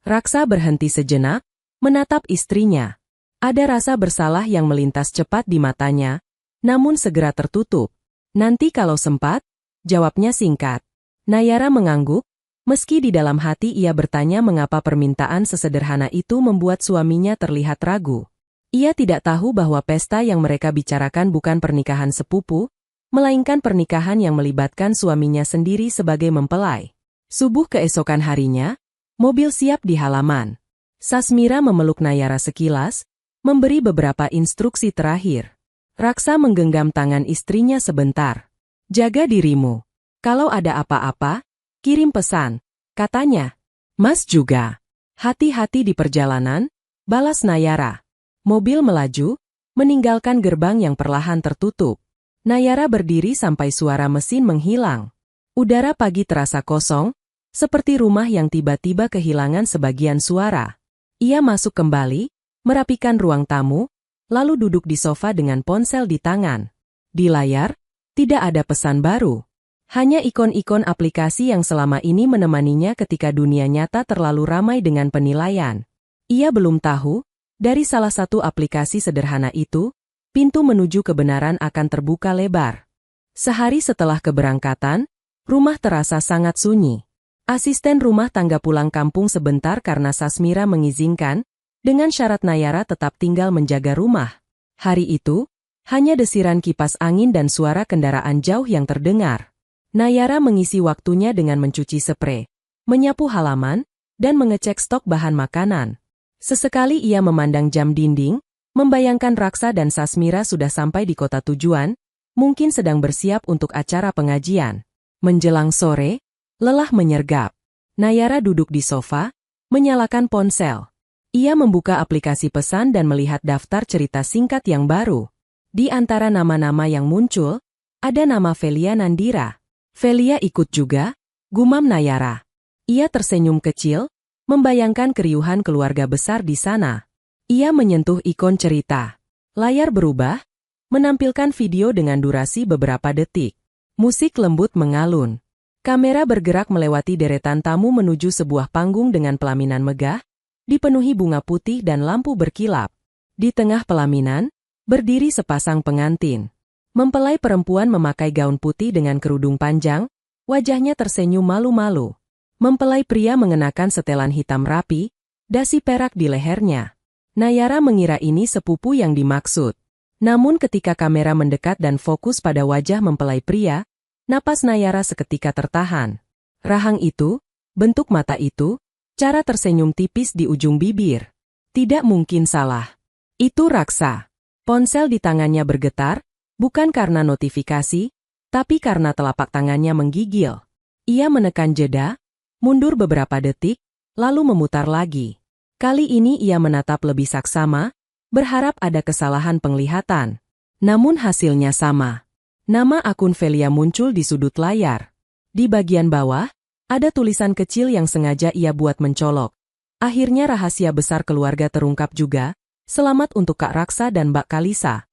Raksa berhenti sejenak, menatap istrinya. Ada rasa bersalah yang melintas cepat di matanya, namun segera tertutup. Nanti kalau sempat, jawabnya singkat. Nayara mengangguk. Meski di dalam hati ia bertanya mengapa permintaan sesederhana itu membuat suaminya terlihat ragu. Ia tidak tahu bahwa pesta yang mereka bicarakan bukan pernikahan sepupu, melainkan pernikahan yang melibatkan suaminya sendiri sebagai mempelai. Subuh keesokan harinya, mobil siap di halaman. Sasmira memeluk Nayara sekilas, memberi beberapa instruksi terakhir. Raksa menggenggam tangan istrinya sebentar. "Jaga dirimu. Kalau ada apa-apa, kirim pesan," katanya. "Mas juga. Hati-hati di perjalanan," balas Nayara. Mobil melaju, meninggalkan gerbang yang perlahan tertutup. Nayara berdiri sampai suara mesin menghilang. Udara pagi terasa kosong, seperti rumah yang tiba-tiba kehilangan sebagian suara. Ia masuk kembali, merapikan ruang tamu, lalu duduk di sofa dengan ponsel di tangan. Di layar, tidak ada pesan baru. Hanya ikon-ikon aplikasi yang selama ini menemaninya ketika dunia nyata terlalu ramai dengan penilaian. Ia belum tahu, dari salah satu aplikasi sederhana itu, pintu menuju kebenaran akan terbuka lebar. Sehari setelah keberangkatan, rumah terasa sangat sunyi. Asisten rumah tangga pulang kampung sebentar karena Sasmira mengizinkan, dengan syarat Nayara tetap tinggal menjaga rumah. Hari itu, hanya desiran kipas angin dan suara kendaraan jauh yang terdengar. Nayara mengisi waktunya dengan mencuci sprei, menyapu halaman, dan mengecek stok bahan makanan. Sesekali ia memandang jam dinding, membayangkan Raksa dan Sasmira sudah sampai di kota tujuan, mungkin sedang bersiap untuk acara pengajian. Menjelang sore, lelah menyergap. Nayara duduk di sofa, menyalakan ponsel. Ia membuka aplikasi pesan dan melihat daftar cerita singkat yang baru. Di antara nama-nama yang muncul, ada nama Velia Nandira. "Velia ikut juga?" gumam Nayara. Ia tersenyum kecil, membayangkan keriuhan keluarga besar di sana. Ia menyentuh ikon cerita. Layar berubah, menampilkan video dengan durasi beberapa detik. Musik lembut mengalun. Kamera bergerak melewati deretan tamu menuju sebuah panggung dengan pelaminan megah, dipenuhi bunga putih dan lampu berkilap. Di tengah pelaminan, berdiri sepasang pengantin. Mempelai perempuan memakai gaun putih dengan kerudung panjang, wajahnya tersenyum malu-malu. Mempelai pria mengenakan setelan hitam rapi, dasi perak di lehernya. Nayara mengira ini sepupu yang dimaksud. Namun ketika kamera mendekat dan fokus pada wajah mempelai pria, napas Nayara seketika tertahan. Rahang itu, bentuk mata itu, cara tersenyum tipis di ujung bibir. Tidak mungkin salah. Itu Raksa. Ponsel di tangannya bergetar, bukan karena notifikasi, tapi karena telapak tangannya menggigil. Ia menekan jeda, mundur beberapa detik, lalu memutar lagi. Kali ini ia menatap lebih saksama, berharap ada kesalahan penglihatan. Namun hasilnya sama. Nama akun Velia muncul di sudut layar. Di bagian bawah, ada tulisan kecil yang sengaja ia buat mencolok. Akhirnya rahasia besar keluarga terungkap juga, selamat untuk Kak Raksa dan Mbak Kalisa.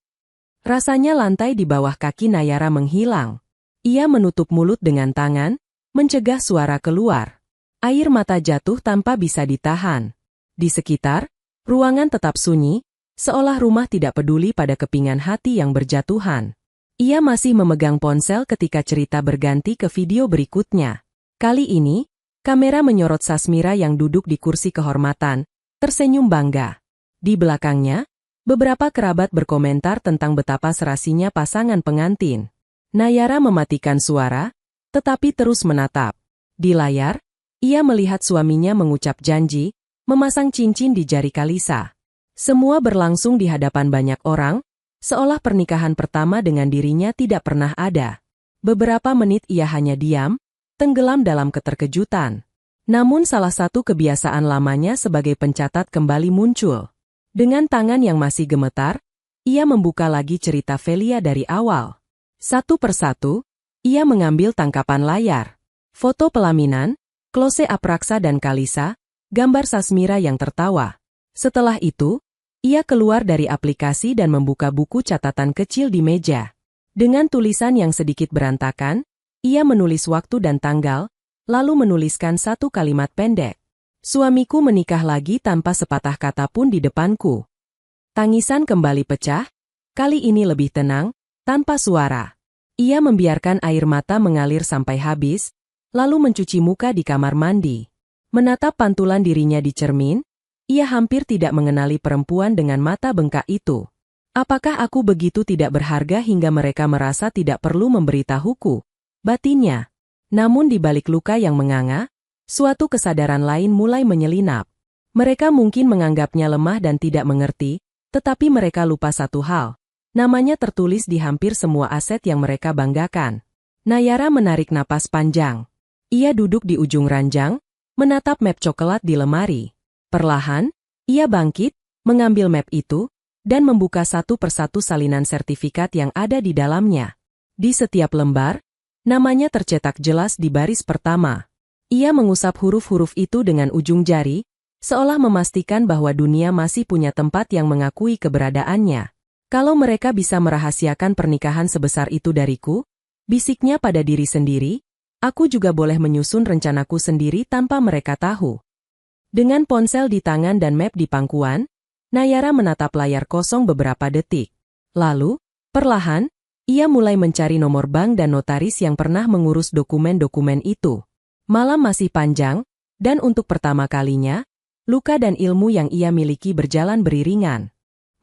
Rasanya lantai di bawah kaki Nayara menghilang. Ia menutup mulut dengan tangan, mencegah suara keluar. Air mata jatuh tanpa bisa ditahan. Di sekitar, ruangan tetap sunyi, seolah rumah tidak peduli pada kepingan hati yang berjatuhan. Ia masih memegang ponsel ketika cerita berganti ke video berikutnya. Kali ini, kamera menyorot Sasmira yang duduk di kursi kehormatan, tersenyum bangga. Di belakangnya, beberapa kerabat berkomentar tentang betapa serasinya pasangan pengantin. Nayara mematikan suara, tetapi terus menatap. Di layar, ia melihat suaminya mengucap janji, memasang cincin di jari Kalisa. Semua berlangsung di hadapan banyak orang, seolah pernikahan pertama dengan dirinya tidak pernah ada. Beberapa menit ia hanya diam, tenggelam dalam keterkejutan. Namun salah satu kebiasaan lamanya sebagai pencatat kembali muncul. Dengan tangan yang masih gemetar, ia membuka lagi cerita Velia dari awal. Satu persatu, ia mengambil tangkapan layar. Foto pelaminan, close-up Raksa dan Kalisa, gambar Sasmira yang tertawa. Setelah itu, ia keluar dari aplikasi dan membuka buku catatan kecil di meja. Dengan tulisan yang sedikit berantakan, ia menulis waktu dan tanggal, lalu menuliskan satu kalimat pendek. "Suamiku menikah lagi tanpa sepatah kata pun di depanku." Tangisan kembali pecah, kali ini lebih tenang, tanpa suara. Ia membiarkan air mata mengalir sampai habis, lalu mencuci muka di kamar mandi. Menatap pantulan dirinya di cermin, ia hampir tidak mengenali perempuan dengan mata bengkak itu. Apakah aku begitu tidak berharga hingga mereka merasa tidak perlu memberitahuku? Batinnya. Namun di balik luka yang menganga, suatu kesadaran lain mulai menyelinap. Mereka mungkin menganggapnya lemah dan tidak mengerti, tetapi mereka lupa satu hal. Namanya tertulis di hampir semua aset yang mereka banggakan. Nayara menarik napas panjang. Ia duduk di ujung ranjang, menatap map coklat di lemari. Perlahan, ia bangkit, mengambil map itu, dan membuka satu persatu salinan sertifikat yang ada di dalamnya. Di setiap lembar, namanya tercetak jelas di baris pertama. Ia mengusap huruf-huruf itu dengan ujung jari, seolah memastikan bahwa dunia masih punya tempat yang mengakui keberadaannya. Kalau mereka bisa merahasiakan pernikahan sebesar itu dariku, bisiknya pada diri sendiri, aku juga boleh menyusun rencanaku sendiri tanpa mereka tahu. Dengan ponsel di tangan dan map di pangkuan, Nayara menatap layar kosong beberapa detik. Lalu, perlahan, ia mulai mencari nomor bank dan notaris yang pernah mengurus dokumen-dokumen itu. Malam masih panjang, dan untuk pertama kalinya, luka dan ilmu yang ia miliki berjalan beriringan.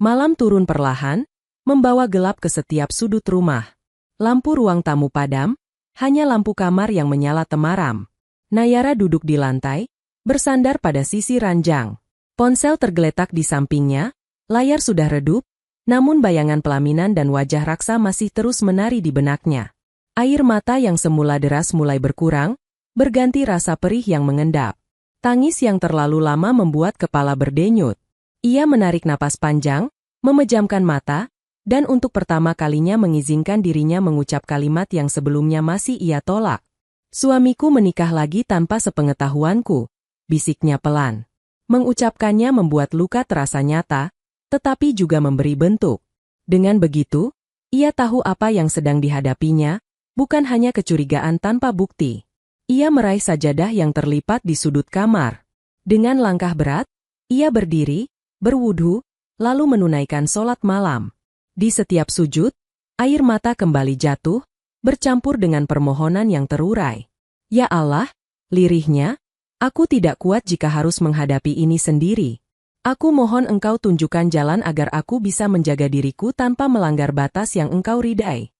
Malam turun perlahan, membawa gelap ke setiap sudut rumah. Lampu ruang tamu padam, hanya lampu kamar yang menyala temaram. Nayara duduk di lantai, bersandar pada sisi ranjang. Ponsel tergeletak di sampingnya, layar sudah redup, namun bayangan pelaminan dan wajah raksa masih terus menari di benaknya. Air mata yang semula deras mulai berkurang, berganti rasa perih yang mengendap. Tangis yang terlalu lama membuat kepala berdenyut. Ia menarik napas panjang, memejamkan mata, dan untuk pertama kalinya mengizinkan dirinya mengucap kalimat yang sebelumnya masih ia tolak. Suamiku menikah lagi tanpa sepengetahuanku, bisiknya pelan. Mengucapkannya membuat luka terasa nyata, tetapi juga memberi bentuk. Dengan begitu, ia tahu apa yang sedang dihadapinya, bukan hanya kecurigaan tanpa bukti. Ia meraih sajadah yang terlipat di sudut kamar. Dengan langkah berat, ia berdiri, berwudhu, lalu menunaikan sholat malam. Di setiap sujud, air mata kembali jatuh, bercampur dengan permohonan yang terurai. Ya Allah, lirihnya, aku tidak kuat jika harus menghadapi ini sendiri. Aku mohon Engkau tunjukkan jalan agar aku bisa menjaga diriku tanpa melanggar batas yang Engkau ridai.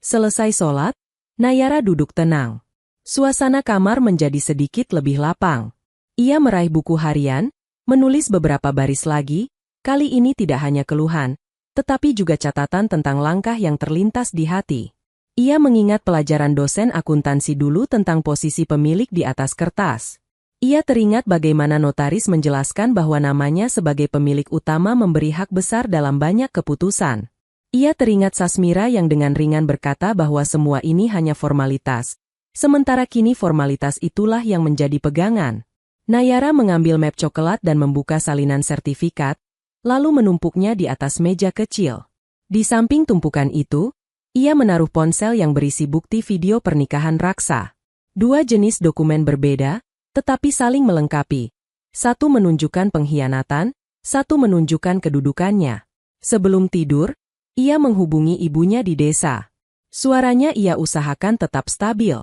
Selesai sholat, Nayara duduk tenang. Suasana kamar menjadi sedikit lebih lapang. Ia meraih buku harian, menulis beberapa baris lagi, kali ini tidak hanya keluhan, tetapi juga catatan tentang langkah yang terlintas di hati. Ia mengingat pelajaran dosen akuntansi dulu tentang posisi pemilik di atas kertas. Ia teringat bagaimana notaris menjelaskan bahwa namanya sebagai pemilik utama memberi hak besar dalam banyak keputusan. Ia teringat Sasmira yang dengan ringan berkata bahwa semua ini hanya formalitas. Sementara kini formalitas itulah yang menjadi pegangan. Nayara mengambil map coklat dan membuka salinan sertifikat, lalu menumpuknya di atas meja kecil. Di samping tumpukan itu, ia menaruh ponsel yang berisi bukti video pernikahan raksa. Dua jenis dokumen berbeda, tetapi saling melengkapi. Satu menunjukkan pengkhianatan, satu menunjukkan kedudukannya. Sebelum tidur, ia menghubungi ibunya di desa. Suaranya ia usahakan tetap stabil.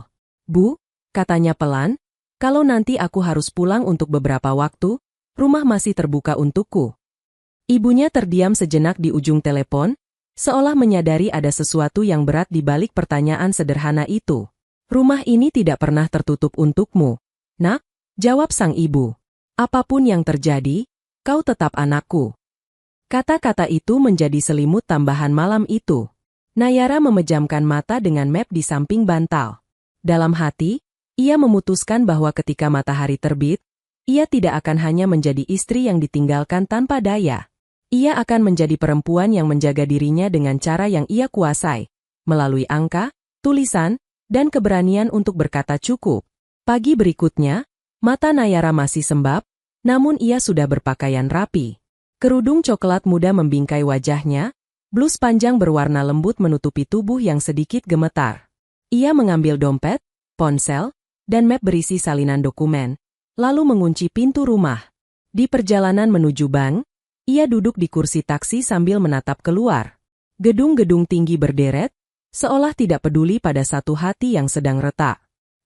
Bu, katanya pelan, kalau nanti aku harus pulang untuk beberapa waktu, rumah masih terbuka untukku. Ibunya terdiam sejenak di ujung telepon, seolah menyadari ada sesuatu yang berat di balik pertanyaan sederhana itu. Rumah ini tidak pernah tertutup untukmu, Nak, jawab sang ibu. Apapun yang terjadi, kau tetap anakku. Kata-kata itu menjadi selimut tambahan malam itu. Nayara memejamkan mata dengan map di samping bantal. Dalam hati, ia memutuskan bahwa ketika matahari terbit, ia tidak akan hanya menjadi istri yang ditinggalkan tanpa daya. Ia akan menjadi perempuan yang menjaga dirinya dengan cara yang ia kuasai, melalui angka, tulisan, dan keberanian untuk berkata cukup. Pagi berikutnya, mata Nayara masih sembab, namun ia sudah berpakaian rapi. Kerudung coklat muda membingkai wajahnya, blus panjang berwarna lembut menutupi tubuh yang sedikit gemetar. Ia mengambil dompet, ponsel, dan map berisi salinan dokumen, lalu mengunci pintu rumah. Di perjalanan menuju bank, ia duduk di kursi taksi sambil menatap keluar. Gedung-gedung tinggi berderet, seolah tidak peduli pada satu hati yang sedang retak.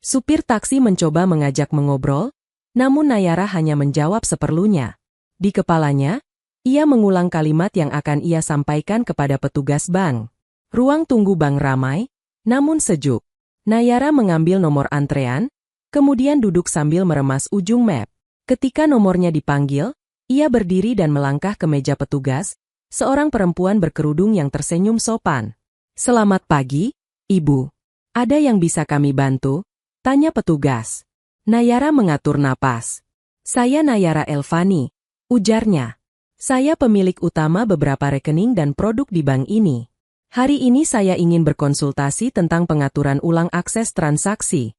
Supir taksi mencoba mengajak mengobrol, namun Nayara hanya menjawab seperlunya. Di kepalanya, Ia mengulang kalimat yang akan ia sampaikan kepada petugas bank. Ruang tunggu bank ramai, namun sejuk. Nayara mengambil nomor antrean, kemudian duduk sambil meremas ujung map. Ketika nomornya dipanggil, ia berdiri dan melangkah ke meja petugas, seorang perempuan berkerudung yang tersenyum sopan. "Selamat pagi, Ibu. Ada yang bisa kami bantu?" tanya petugas. Nayara mengatur napas. "Saya Nayara Elvani," ujarnya. "Saya pemilik utama beberapa rekening dan produk di bank ini. Hari ini saya ingin berkonsultasi tentang pengaturan ulang akses transaksi."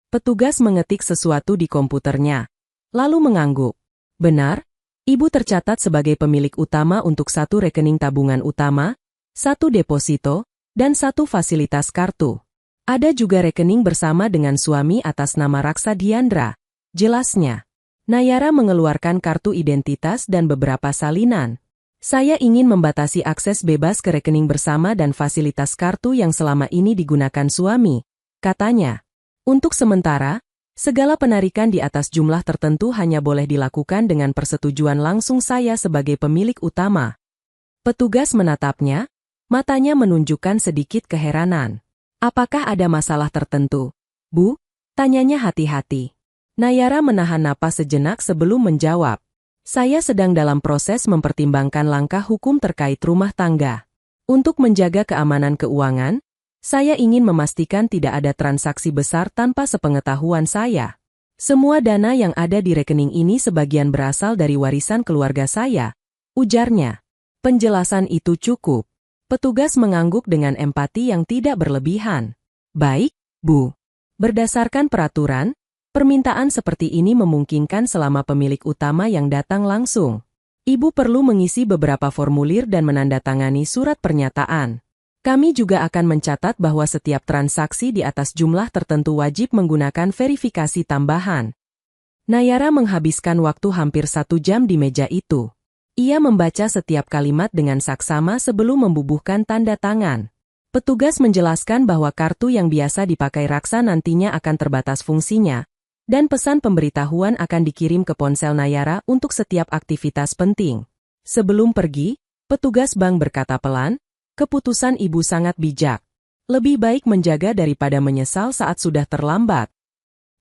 Petugas mengetik sesuatu di komputernya, lalu mengangguk. "Benar, Ibu tercatat sebagai pemilik utama untuk 1 rekening tabungan utama, 1 deposito, dan 1 fasilitas kartu. Ada juga rekening bersama dengan suami atas nama Raksa Diandra," jelasnya. Nayara mengeluarkan kartu identitas dan beberapa salinan. "Saya ingin membatasi akses bebas ke rekening bersama dan fasilitas kartu yang selama ini digunakan suami," katanya. "Untuk sementara, segala penarikan di atas jumlah tertentu hanya boleh dilakukan dengan persetujuan langsung saya sebagai pemilik utama." Petugas menatapnya, matanya menunjukkan sedikit keheranan. "Apakah ada masalah tertentu, Bu?" tanyanya hati-hati. Nayara menahan napas sejenak sebelum menjawab. "Saya sedang dalam proses mempertimbangkan langkah hukum terkait rumah tangga. Untuk menjaga keamanan keuangan, saya ingin memastikan tidak ada transaksi besar tanpa sepengetahuan saya. Semua dana yang ada di rekening ini sebagian berasal dari warisan keluarga saya," ujarnya. Penjelasan itu cukup. Petugas mengangguk dengan empati yang tidak berlebihan. "Baik, Bu. Berdasarkan peraturan, permintaan seperti ini memungkinkan selama pemilik utama yang datang langsung. Ibu perlu mengisi beberapa formulir dan menandatangani surat pernyataan. Kami juga akan mencatat bahwa setiap transaksi di atas jumlah tertentu wajib menggunakan verifikasi tambahan." Nayara menghabiskan waktu hampir 1 jam di meja itu. Ia membaca setiap kalimat dengan saksama sebelum membubuhkan tanda tangan. Petugas menjelaskan bahwa kartu yang biasa dipakai Raksa nantinya akan terbatas fungsinya, dan pesan pemberitahuan akan dikirim ke ponsel Nayara untuk setiap aktivitas penting. Sebelum pergi, petugas bank berkata pelan, "Keputusan Ibu sangat bijak. Lebih baik menjaga daripada menyesal saat sudah terlambat."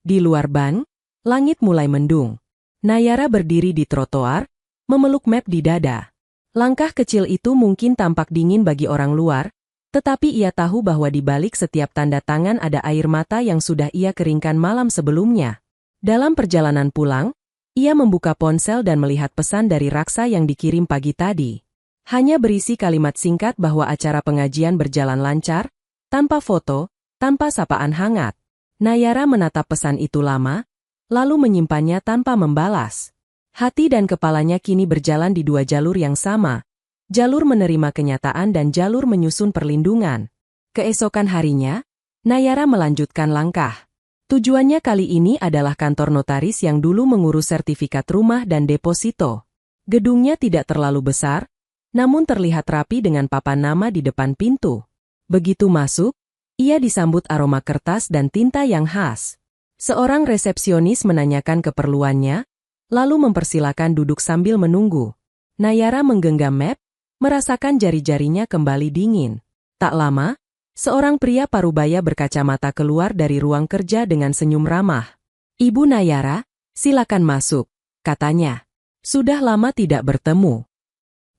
Di luar bank, langit mulai mendung. Nayara berdiri di trotoar, memeluk map di dada. Langkah kecil itu mungkin tampak dingin bagi orang luar, tetapi ia tahu bahwa di balik setiap tanda tangan ada air mata yang sudah ia keringkan malam sebelumnya. Dalam perjalanan pulang, ia membuka ponsel dan melihat pesan dari Raksa yang dikirim pagi tadi. Hanya berisi kalimat singkat bahwa acara pengajian berjalan lancar, tanpa foto, tanpa sapaan hangat. Nayara menatap pesan itu lama, lalu menyimpannya tanpa membalas. Hati dan kepalanya kini berjalan di 2 jalur yang sama. Jalur menerima kenyataan dan jalur menyusun perlindungan. Keesokan harinya, Nayara melanjutkan langkah. Tujuannya kali ini adalah kantor notaris yang dulu mengurus sertifikat rumah dan deposito. Gedungnya tidak terlalu besar, namun terlihat rapi dengan papan nama di depan pintu. Begitu masuk, ia disambut aroma kertas dan tinta yang khas. Seorang resepsionis menanyakan keperluannya, lalu mempersilakan duduk sambil menunggu. Nayara menggenggam map, merasakan jari-jarinya kembali dingin. Tak lama, seorang pria parubaya berkacamata keluar dari ruang kerja dengan senyum ramah. "Ibu Nayara, silakan masuk," katanya. "Sudah lama tidak bertemu."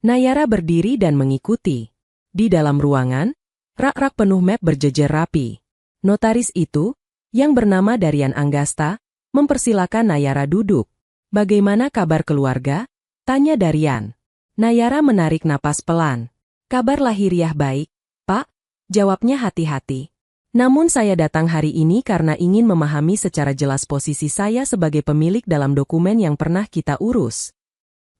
Nayara berdiri dan mengikuti. Di dalam ruangan, rak-rak penuh map berjejer rapi. Notaris itu, yang bernama Darian Anggasta, mempersilakan Nayara duduk. "Bagaimana kabar keluarga?" tanya Darian. Nayara menarik napas pelan. "Kabar lahiriah baik, Pak," jawabnya hati-hati. "Namun saya datang hari ini karena ingin memahami secara jelas posisi saya sebagai pemilik dalam dokumen yang pernah kita urus."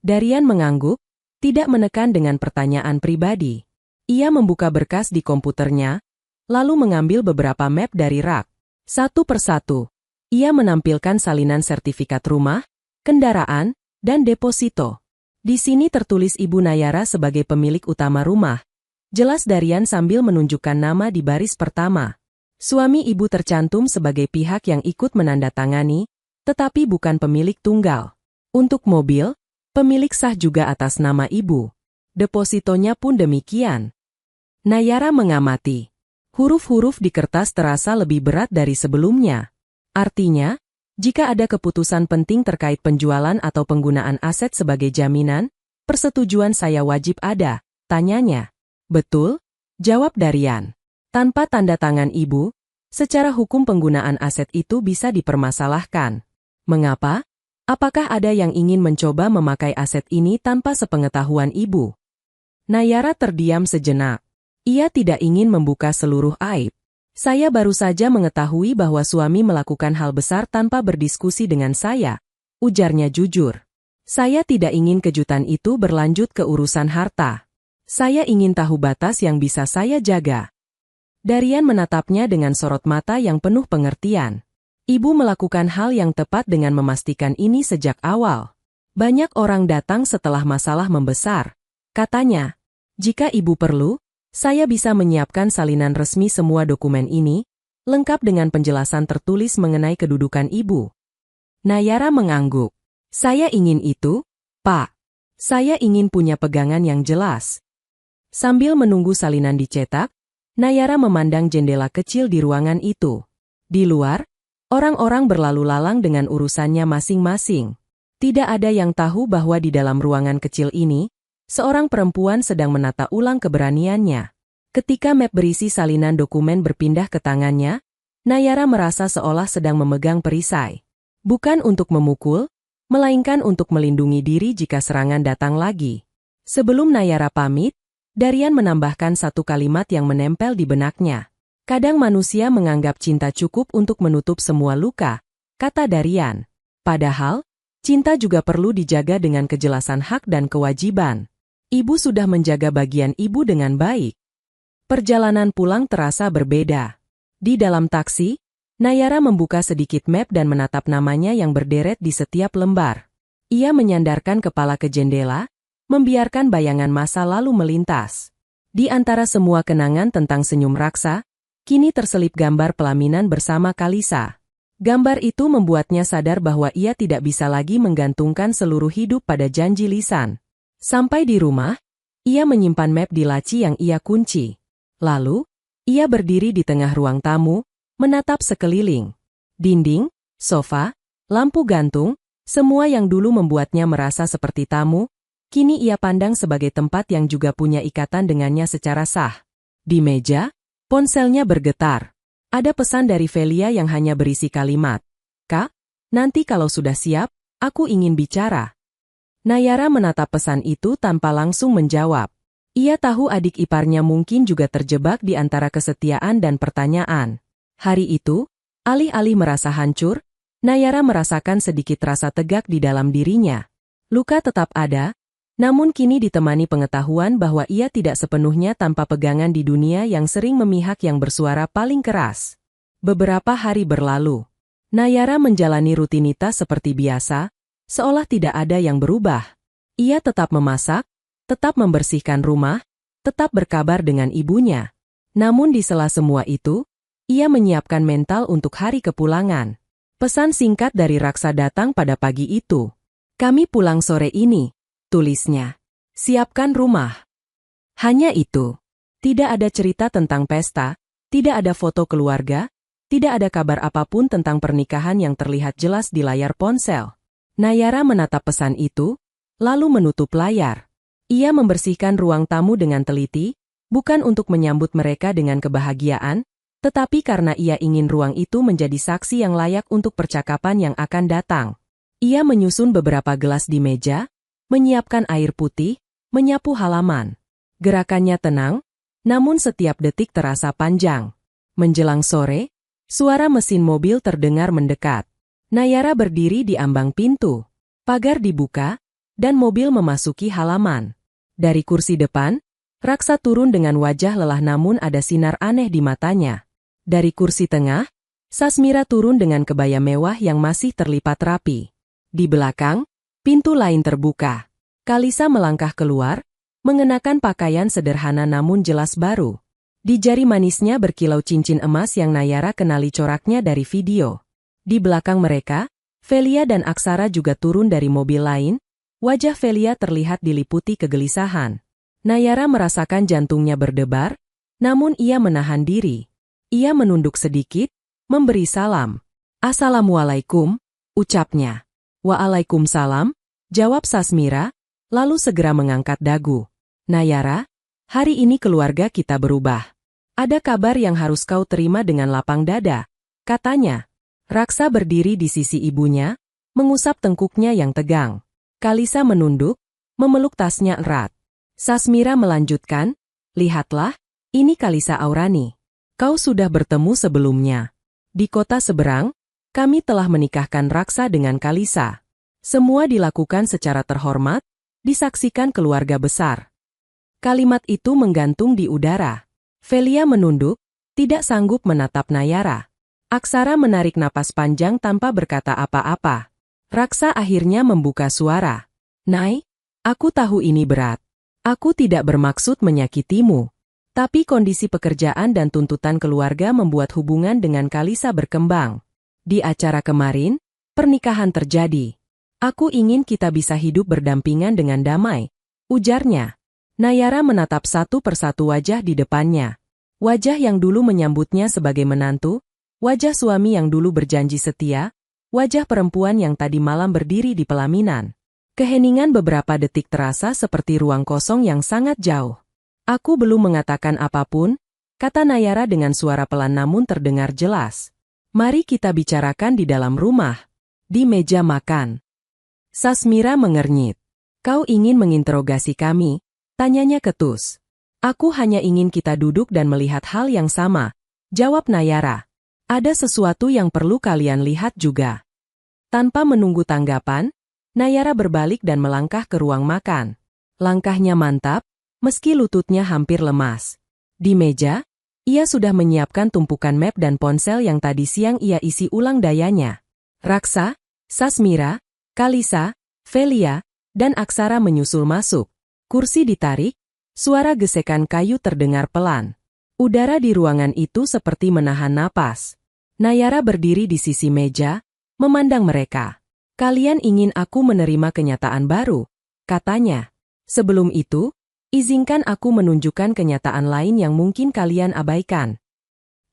Darian mengangguk, tidak menekan dengan pertanyaan pribadi. Ia membuka berkas di komputernya, lalu mengambil beberapa map dari rak. Satu persatu, ia menampilkan salinan sertifikat rumah, kendaraan, dan deposito. "Di sini tertulis Ibu Nayara sebagai pemilik utama rumah," jelas Darian sambil menunjukkan nama di baris pertama. "Suami Ibu tercantum sebagai pihak yang ikut menandatangani, tetapi bukan pemilik tunggal. Untuk mobil, Pemilik sah juga atas nama ibu. Depositonya pun demikian. Nayara mengamati. Huruf-huruf di kertas terasa lebih berat dari sebelumnya. Artinya, jika ada keputusan penting terkait penjualan atau penggunaan aset sebagai jaminan, persetujuan saya wajib ada, tanyanya. Betul? Jawab Darian. Tanpa tanda tangan ibu, secara hukum penggunaan aset itu bisa dipermasalahkan. Mengapa? Apakah ada yang ingin mencoba memakai aset ini tanpa sepengetahuan ibu? Nayara terdiam sejenak. Ia tidak ingin membuka seluruh aib. Saya baru saja mengetahui bahwa suami melakukan hal besar tanpa berdiskusi dengan saya, ujarnya jujur. Saya tidak ingin kejutan itu berlanjut ke urusan harta. Saya ingin tahu batas yang bisa saya jaga. Darian menatapnya dengan sorot mata yang penuh pengertian. Ibu melakukan hal yang tepat dengan memastikan ini sejak awal. Banyak orang datang setelah masalah membesar. Katanya, jika ibu perlu, saya bisa menyiapkan salinan resmi semua dokumen ini, lengkap dengan penjelasan tertulis mengenai kedudukan ibu. Nayara mengangguk. Saya ingin itu, Pak. Saya ingin punya pegangan yang jelas. Sambil menunggu salinan dicetak, Nayara memandang jendela kecil di ruangan itu. Di luar, orang-orang berlalu lalang dengan urusannya masing-masing. Tidak ada yang tahu bahwa di dalam ruangan kecil ini, seorang perempuan sedang menata ulang keberaniannya. Ketika map berisi salinan dokumen berpindah ke tangannya, Nayara merasa seolah sedang memegang perisai. Bukan untuk memukul, melainkan untuk melindungi diri jika serangan datang lagi. Sebelum Nayara pamit, Darian menambahkan satu kalimat yang menempel di benaknya. Kadang manusia menganggap cinta cukup untuk menutup semua luka, kata Darian. Padahal, cinta juga perlu dijaga dengan kejelasan hak dan kewajiban. Ibu sudah menjaga bagian ibu dengan baik. Perjalanan pulang terasa berbeda. Di dalam taksi, Nayara membuka sedikit map dan menatap namanya yang berderet di setiap lembar. Ia menyandarkan kepala ke jendela, membiarkan bayangan masa lalu melintas. Di antara semua kenangan tentang senyum raksa, kini terselip gambar pelaminan bersama Kalisa. Gambar itu membuatnya sadar bahwa ia tidak bisa lagi menggantungkan seluruh hidup pada janji lisan. Sampai di rumah, ia menyimpan map di laci yang ia kunci. Lalu, ia berdiri di tengah ruang tamu, menatap sekeliling. Dinding, sofa, lampu gantung, semua yang dulu membuatnya merasa seperti tamu, kini ia pandang sebagai tempat yang juga punya ikatan dengannya secara sah. Di meja, ponselnya bergetar. Ada pesan dari Velia yang hanya berisi kalimat, "Kak, nanti kalau sudah siap, aku ingin bicara." Nayara menatap pesan itu tanpa langsung menjawab. Ia tahu adik iparnya mungkin juga terjebak di antara kesetiaan dan pertanyaan. Hari itu, alih-alih merasa hancur, Nayara merasakan sedikit rasa tegak di dalam dirinya. Luka tetap ada, namun kini ditemani pengetahuan bahwa ia tidak sepenuhnya tanpa pegangan di dunia yang sering memihak yang bersuara paling keras. Beberapa hari berlalu. Nayara menjalani rutinitas seperti biasa, seolah tidak ada yang berubah. Ia tetap memasak, tetap membersihkan rumah, tetap berkabar dengan ibunya. Namun di sela semua itu, ia menyiapkan mental untuk hari kepulangan. Pesan singkat dari Raksa datang pada pagi itu. "Kami pulang sore ini," tulisnya. "Siapkan rumah." Hanya itu. Tidak ada cerita tentang pesta, tidak ada foto keluarga, tidak ada kabar apapun tentang pernikahan yang terlihat jelas di layar ponsel. Nayara menatap pesan itu, lalu menutup layar. Ia membersihkan ruang tamu dengan teliti, bukan untuk menyambut mereka dengan kebahagiaan, tetapi karena ia ingin ruang itu menjadi saksi yang layak untuk percakapan yang akan datang. Ia menyusun beberapa gelas di meja, menyiapkan air putih, menyapu halaman. Gerakannya tenang, namun setiap detik terasa panjang. Menjelang sore, suara mesin mobil terdengar mendekat. Nayara berdiri di ambang pintu. Pagar dibuka, dan mobil memasuki halaman. Dari kursi depan, Raksa turun dengan wajah lelah namun ada sinar aneh di matanya. Dari kursi tengah, Sasmira turun dengan kebaya mewah yang masih terlipat rapi. Di belakang, pintu lain terbuka. Kalisa melangkah keluar, mengenakan pakaian sederhana namun jelas baru. Di jari manisnya berkilau cincin emas yang Nayara kenali coraknya dari video. Di belakang mereka, Velia dan Aksara juga turun dari mobil lain, Wajah Velia terlihat diliputi kegelisahan. Nayara merasakan jantungnya berdebar, namun ia menahan diri. Ia menunduk sedikit, memberi salam. "Assalamualaikum," ucapnya. "Waalaikumsalam," jawab Sasmira, lalu segera mengangkat dagu. "Nayara, hari ini keluarga kita berubah. Ada kabar yang harus kau terima dengan lapang dada," katanya. Raksa berdiri di sisi ibunya, mengusap tengkuknya yang tegang. Kalisa menunduk, memeluk tasnya erat. Sasmira melanjutkan, "Lihatlah, ini Kalisa Aurani. Kau sudah bertemu sebelumnya. Di kota seberang, kami telah menikahkan Raksa dengan Kalisa. Semua dilakukan secara terhormat, disaksikan keluarga besar." Kalimat itu menggantung di udara. Velia menunduk, tidak sanggup menatap Nayara. Aksara menarik napas panjang tanpa berkata apa-apa. Raksa akhirnya membuka suara. "Nay, aku tahu ini berat. Aku tidak bermaksud menyakitimu. Tapi kondisi pekerjaan dan tuntutan keluarga membuat hubungan dengan Kalisa berkembang. Di acara kemarin, pernikahan terjadi. Aku ingin kita bisa hidup berdampingan dengan damai," ujarnya. Nayara menatap satu persatu wajah di depannya. Wajah yang dulu menyambutnya sebagai menantu, wajah suami yang dulu berjanji setia, wajah perempuan yang tadi malam berdiri di pelaminan. Keheningan beberapa detik terasa seperti ruang kosong yang sangat jauh. "Aku belum mengatakan apapun," kata Nayara dengan suara pelan namun terdengar jelas. "Mari kita bicarakan di dalam rumah. Di meja makan." Sasmira mengernyit. "Kau ingin menginterogasi kami?" tanyanya ketus. "Aku hanya ingin kita duduk dan melihat hal yang sama," jawab Nayara. "Ada sesuatu yang perlu kalian lihat juga." Tanpa menunggu tanggapan, Nayara berbalik dan melangkah ke ruang makan. Langkahnya mantap, meski lututnya hampir lemas. Di meja, ia sudah menyiapkan tumpukan map dan ponsel yang tadi siang ia isi ulang dayanya. Raksa, Sasmira, Kalisa, Velia, dan Aksara menyusul masuk. Kursi ditarik, suara gesekan kayu terdengar pelan. Udara di ruangan itu seperti menahan napas. Nayara berdiri di sisi meja, memandang mereka. "Kalian ingin aku menerima kenyataan baru," katanya. "Sebelum itu, izinkan aku menunjukkan kenyataan lain yang mungkin kalian abaikan."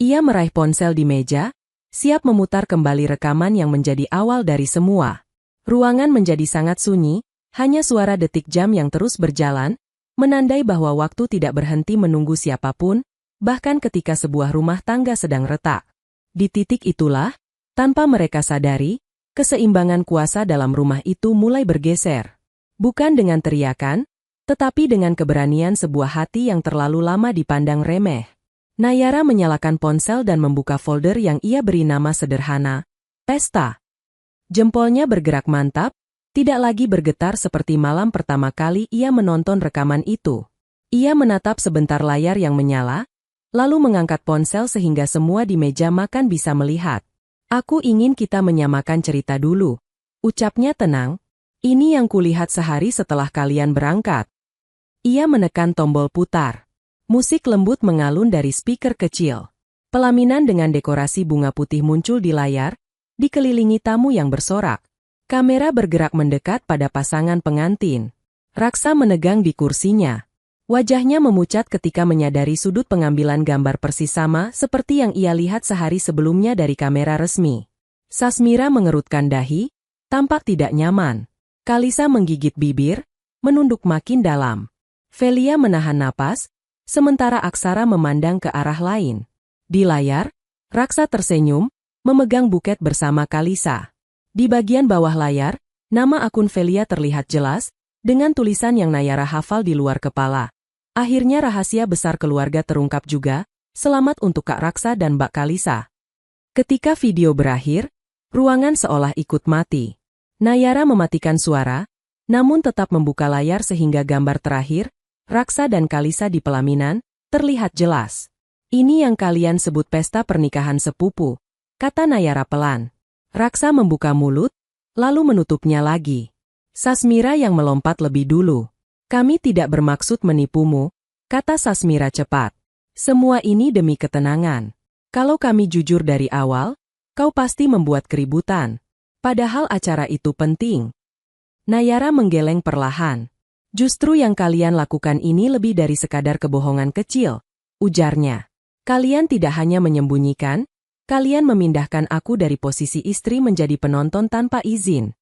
Ia meraih ponsel di meja, siap memutar kembali rekaman yang menjadi awal dari semua. Ruangan menjadi sangat sunyi, hanya suara detik jam yang terus berjalan, menandai bahwa waktu tidak berhenti menunggu siapapun, bahkan ketika sebuah rumah tangga sedang retak. Di titik itulah, tanpa mereka sadari, keseimbangan kuasa dalam rumah itu mulai bergeser. Bukan dengan teriakan, tetapi dengan keberanian sebuah hati yang terlalu lama dipandang remeh. Nayara menyalakan ponsel dan membuka folder yang ia beri nama sederhana, "Pesta." Jempolnya bergerak mantap, tidak lagi bergetar seperti malam pertama kali ia menonton rekaman itu. Ia menatap sebentar layar yang menyala, lalu mengangkat ponsel sehingga semua di meja makan bisa melihat. "Aku ingin kita menyamakan cerita dulu," ucapnya tenang. "Ini yang kulihat sehari setelah kalian berangkat." Ia menekan tombol putar. Musik lembut mengalun dari speaker kecil. Pelaminan dengan dekorasi bunga putih muncul di layar, dikelilingi tamu yang bersorak. Kamera bergerak mendekat pada pasangan pengantin. Raksa menegang di kursinya. Wajahnya memucat ketika menyadari sudut pengambilan gambar persis sama seperti yang ia lihat sehari sebelumnya dari kamera resmi. Sasmira mengerutkan dahi, tampak tidak nyaman. Kalisa menggigit bibir, menunduk makin dalam. Velia menahan napas, sementara Aksara memandang ke arah lain. Di layar, Raksa tersenyum, memegang buket bersama Kalisa. Di bagian bawah layar, nama akun Velia terlihat jelas, dengan tulisan yang Nayara hafal di luar kepala. Akhirnya rahasia besar keluarga terungkap juga, selamat untuk Kak Raksa dan Mbak Kalisa. Ketika video berakhir, ruangan seolah ikut mati. Nayara mematikan suara, namun tetap membuka layar sehingga gambar terakhir, Raksa dan Kalisa di pelaminan, terlihat jelas. "Ini yang kalian sebut pesta pernikahan sepupu," kata Nayara pelan. Raksa membuka mulut, lalu menutupnya lagi. Sasmira yang melompat lebih dulu. "Kami tidak bermaksud menipumu," kata Sasmira cepat. "Semua ini demi ketenangan. Kalau kami jujur dari awal, kau pasti membuat keributan. Padahal acara itu penting." Nayara menggeleng perlahan. Justru yang kalian lakukan ini lebih dari sekadar kebohongan kecil, ujarnya. Kalian tidak hanya menyembunyikan, kalian memindahkan aku dari posisi istri menjadi penonton tanpa izin.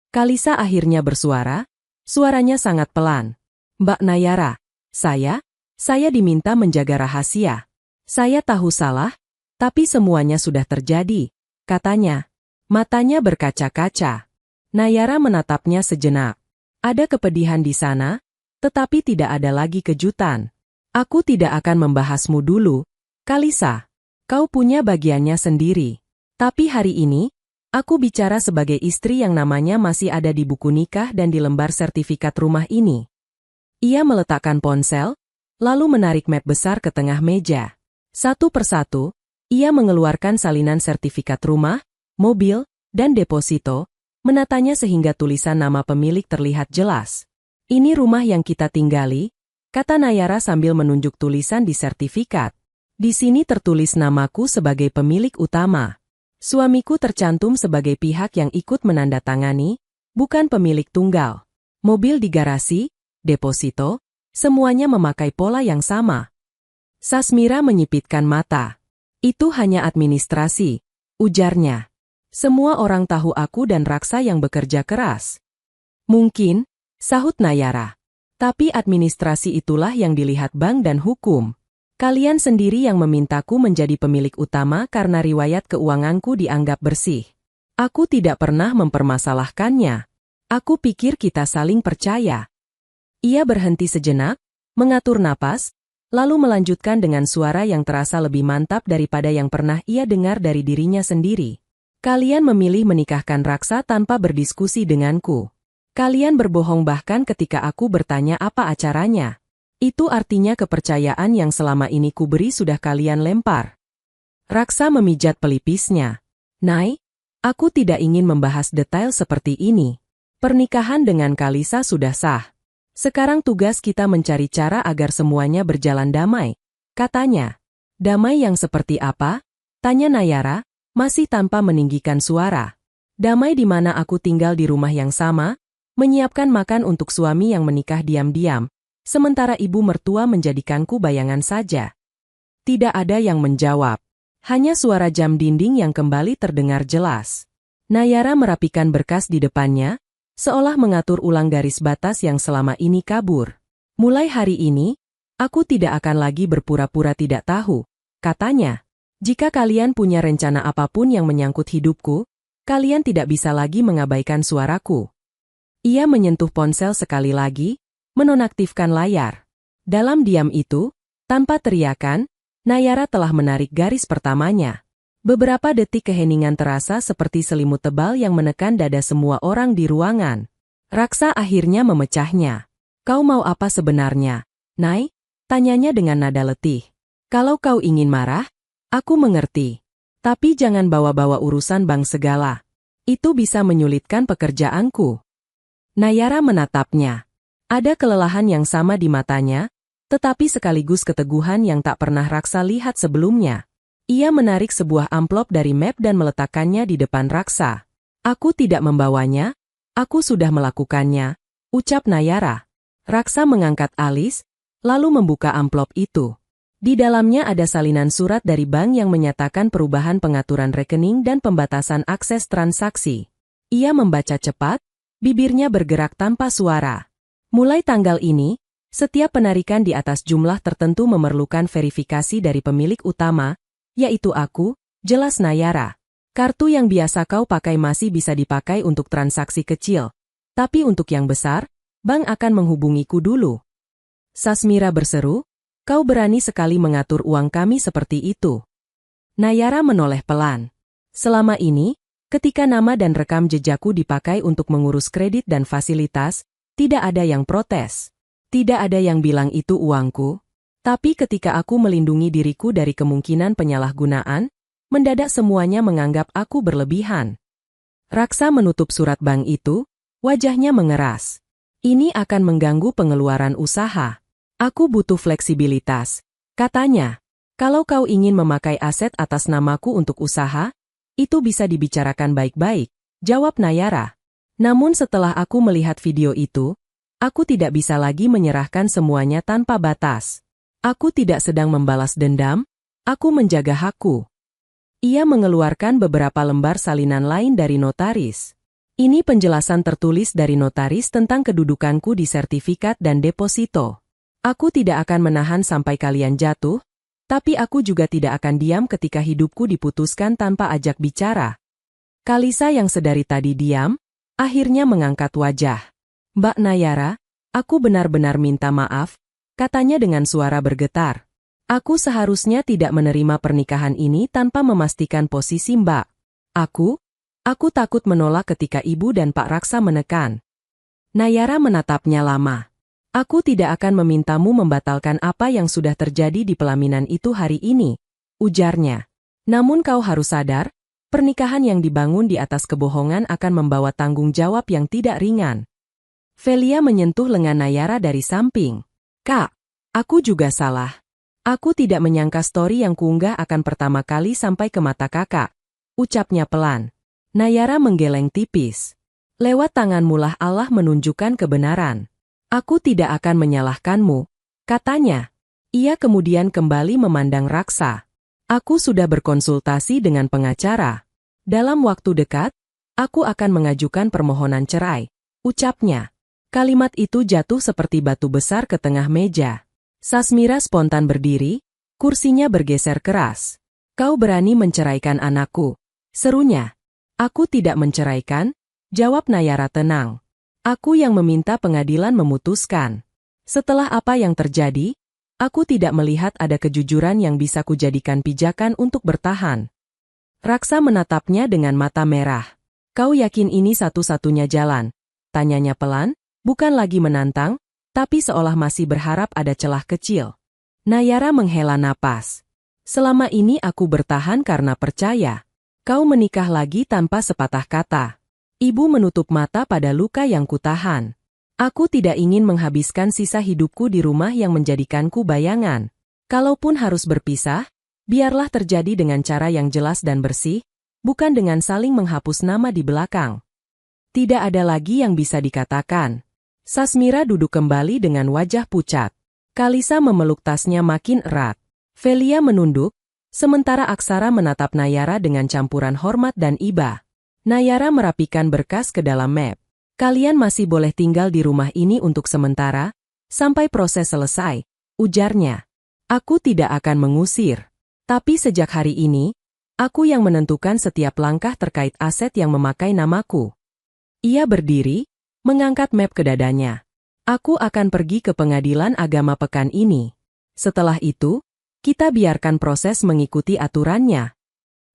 Kalisa akhirnya bersuara, suaranya sangat pelan. Mbak Nayara, saya diminta menjaga rahasia. Saya tahu salah, tapi semuanya sudah terjadi, katanya. Matanya berkaca-kaca. Nayara menatapnya sejenak. Ada kepedihan di sana, tetapi tidak ada lagi kejutan. Aku tidak akan membahasmu dulu, Kalisa. Kau punya bagiannya sendiri. Tapi hari ini, aku bicara sebagai istri yang namanya masih ada di buku nikah dan di lembar sertifikat rumah ini. Ia meletakkan ponsel, lalu menarik map besar ke tengah meja. Satu persatu, ia mengeluarkan salinan sertifikat rumah, mobil, dan deposito, menatanya sehingga tulisan nama pemilik terlihat jelas. Ini rumah yang kita tinggali, kata Nayara sambil menunjuk tulisan di sertifikat. Di sini tertulis namaku sebagai pemilik utama. Suamiku tercantum sebagai pihak yang ikut menandatangani, bukan pemilik tunggal. Mobil di garasi, deposito, semuanya memakai pola yang sama. Sasmira menyipitkan mata. Itu hanya administrasi, ujarnya. Semua orang tahu aku dan Raksa yang bekerja keras. Mungkin, sahut Nayara. Tapi administrasi itulah yang dilihat bank dan hukum. Kalian sendiri yang memintaku menjadi pemilik utama karena riwayat keuanganku dianggap bersih. Aku tidak pernah mempermasalahkannya. Aku pikir kita saling percaya. Ia berhenti sejenak, mengatur napas, lalu melanjutkan dengan suara yang terasa lebih mantap daripada yang pernah ia dengar dari dirinya sendiri. Kalian memilih menikahkan Raksa tanpa berdiskusi denganku. Kalian berbohong bahkan ketika aku bertanya apa acaranya. Itu artinya kepercayaan yang selama ini kuberi sudah kalian lempar. Raksa memijat pelipisnya. Nay, aku tidak ingin membahas detail seperti ini. Pernikahan dengan Kalisa sudah sah. Sekarang tugas kita mencari cara agar semuanya berjalan damai, katanya. Damai yang seperti apa? Tanya Nayara, masih tanpa meninggikan suara. Damai di mana aku tinggal di rumah yang sama, menyiapkan makan untuk suami yang menikah diam-diam, sementara ibu mertua menjadikanku bayangan saja. Tidak ada yang menjawab. Hanya suara jam dinding yang kembali terdengar jelas. Nayara merapikan berkas di depannya, seolah mengatur ulang garis batas yang selama ini kabur. Mulai hari ini, aku tidak akan lagi berpura-pura tidak tahu, katanya. Jika kalian punya rencana apapun yang menyangkut hidupku, kalian tidak bisa lagi mengabaikan suaraku. Ia menyentuh ponsel sekali lagi, menonaktifkan layar. Dalam diam itu, tanpa teriakan, Nayara telah menarik garis pertamanya. Beberapa detik keheningan terasa seperti selimut tebal yang menekan dada semua orang di ruangan. Raksa akhirnya memecahnya. Kau mau apa sebenarnya, Nay? Tanyanya dengan nada letih. Kalau kau ingin marah, aku mengerti. Tapi jangan bawa-bawa urusan bank segala. Itu bisa menyulitkan pekerjaanku. Nayara menatapnya. Ada kelelahan yang sama di matanya, tetapi sekaligus keteguhan yang tak pernah Raksa lihat sebelumnya. Ia menarik sebuah amplop dari map dan meletakkannya di depan Raksa. Aku tidak membawanya, aku sudah melakukannya, ucap Nayara. Raksa mengangkat alis, lalu membuka amplop itu. Di dalamnya ada salinan surat dari bank yang menyatakan perubahan pengaturan rekening dan pembatasan akses transaksi. Ia membaca cepat, bibirnya bergerak tanpa suara. Mulai tanggal ini, setiap penarikan di atas jumlah tertentu memerlukan verifikasi dari pemilik utama, yaitu aku, jelas Nayara. Kartu yang biasa kau pakai masih bisa dipakai untuk transaksi kecil. Tapi untuk yang besar, bank akan menghubungiku dulu. Sasmira berseru, kau berani sekali mengatur uang kami seperti itu. Nayara menoleh pelan. Selama ini, ketika nama dan rekam jejakku dipakai untuk mengurus kredit dan fasilitas, tidak ada yang protes. Tidak ada yang bilang itu uangku. Tapi ketika aku melindungi diriku dari kemungkinan penyalahgunaan, mendadak semuanya menganggap aku berlebihan. Raksa menutup surat bank itu, wajahnya mengeras. Ini akan mengganggu pengeluaran usaha. Aku butuh fleksibilitas, katanya. Kalau kau ingin memakai aset atas namaku untuk usaha, itu bisa dibicarakan baik-baik, jawab Nayara. Namun setelah aku melihat video itu, aku tidak bisa lagi menyerahkan semuanya tanpa batas. Aku tidak sedang membalas dendam, aku menjaga hakku. Ia mengeluarkan beberapa lembar salinan lain dari notaris. Ini penjelasan tertulis dari notaris tentang kedudukanku di sertifikat dan deposito. Aku tidak akan menahan sampai kalian jatuh, tapi aku juga tidak akan diam ketika hidupku diputuskan tanpa ajak bicara. Kalisa yang sedari tadi diam, akhirnya mengangkat wajah. Mbak Nayara, aku benar-benar minta maaf, katanya dengan suara bergetar. Aku seharusnya tidak menerima pernikahan ini tanpa memastikan posisi Mbak. Aku takut menolak ketika Ibu dan Pak Raksa menekan. Nayara menatapnya lama. Aku tidak akan memintamu membatalkan apa yang sudah terjadi di pelaminan itu hari ini, ujarnya. Namun kau harus sadar, pernikahan yang dibangun di atas kebohongan akan membawa tanggung jawab yang tidak ringan. Velia menyentuh lengan Nayara dari samping. Kak, aku juga salah. Aku tidak menyangka story yang kuunggah akan pertama kali sampai ke mata kakak, ucapnya pelan. Nayara menggeleng tipis. Lewat tanganmu lah Allah menunjukkan kebenaran. Aku tidak akan menyalahkanmu, katanya. Ia kemudian kembali memandang Raksa. Aku sudah berkonsultasi dengan pengacara. Dalam waktu dekat, aku akan mengajukan permohonan cerai, ucapnya. Kalimat itu jatuh seperti batu besar ke tengah meja. Sasmira spontan berdiri, kursinya bergeser keras. Kau berani menceraikan anakku, serunya. Aku tidak menceraikan, jawab Nayara tenang. Aku yang meminta pengadilan memutuskan. Setelah apa yang terjadi, aku tidak melihat ada kejujuran yang bisa kujadikan pijakan untuk bertahan. Raksa menatapnya dengan mata merah. Kau yakin ini satu-satunya jalan? Tanyanya pelan, bukan lagi menantang, tapi seolah masih berharap ada celah kecil. Nayara menghela napas. Selama ini aku bertahan karena percaya. Kau menikah lagi tanpa sepatah kata. Ibu menutup mata pada luka yang kutahan. Aku tidak ingin menghabiskan sisa hidupku di rumah yang menjadikanku bayangan. Kalaupun harus berpisah, biarlah terjadi dengan cara yang jelas dan bersih, bukan dengan saling menghapus nama di belakang. Tidak ada lagi yang bisa dikatakan. Sasmira duduk kembali dengan wajah pucat. Kalisa memeluk tasnya makin erat. Velia menunduk, sementara Aksara menatap Nayara dengan campuran hormat dan iba. Nayara merapikan berkas ke dalam map. Kalian masih boleh tinggal di rumah ini untuk sementara, sampai proses selesai, ujarnya. Aku tidak akan mengusir. Tapi sejak hari ini, aku yang menentukan setiap langkah terkait aset yang memakai namaku. Ia berdiri, mengangkat map ke dadanya. Aku akan pergi ke pengadilan agama pekan ini. Setelah itu, kita biarkan proses mengikuti aturannya.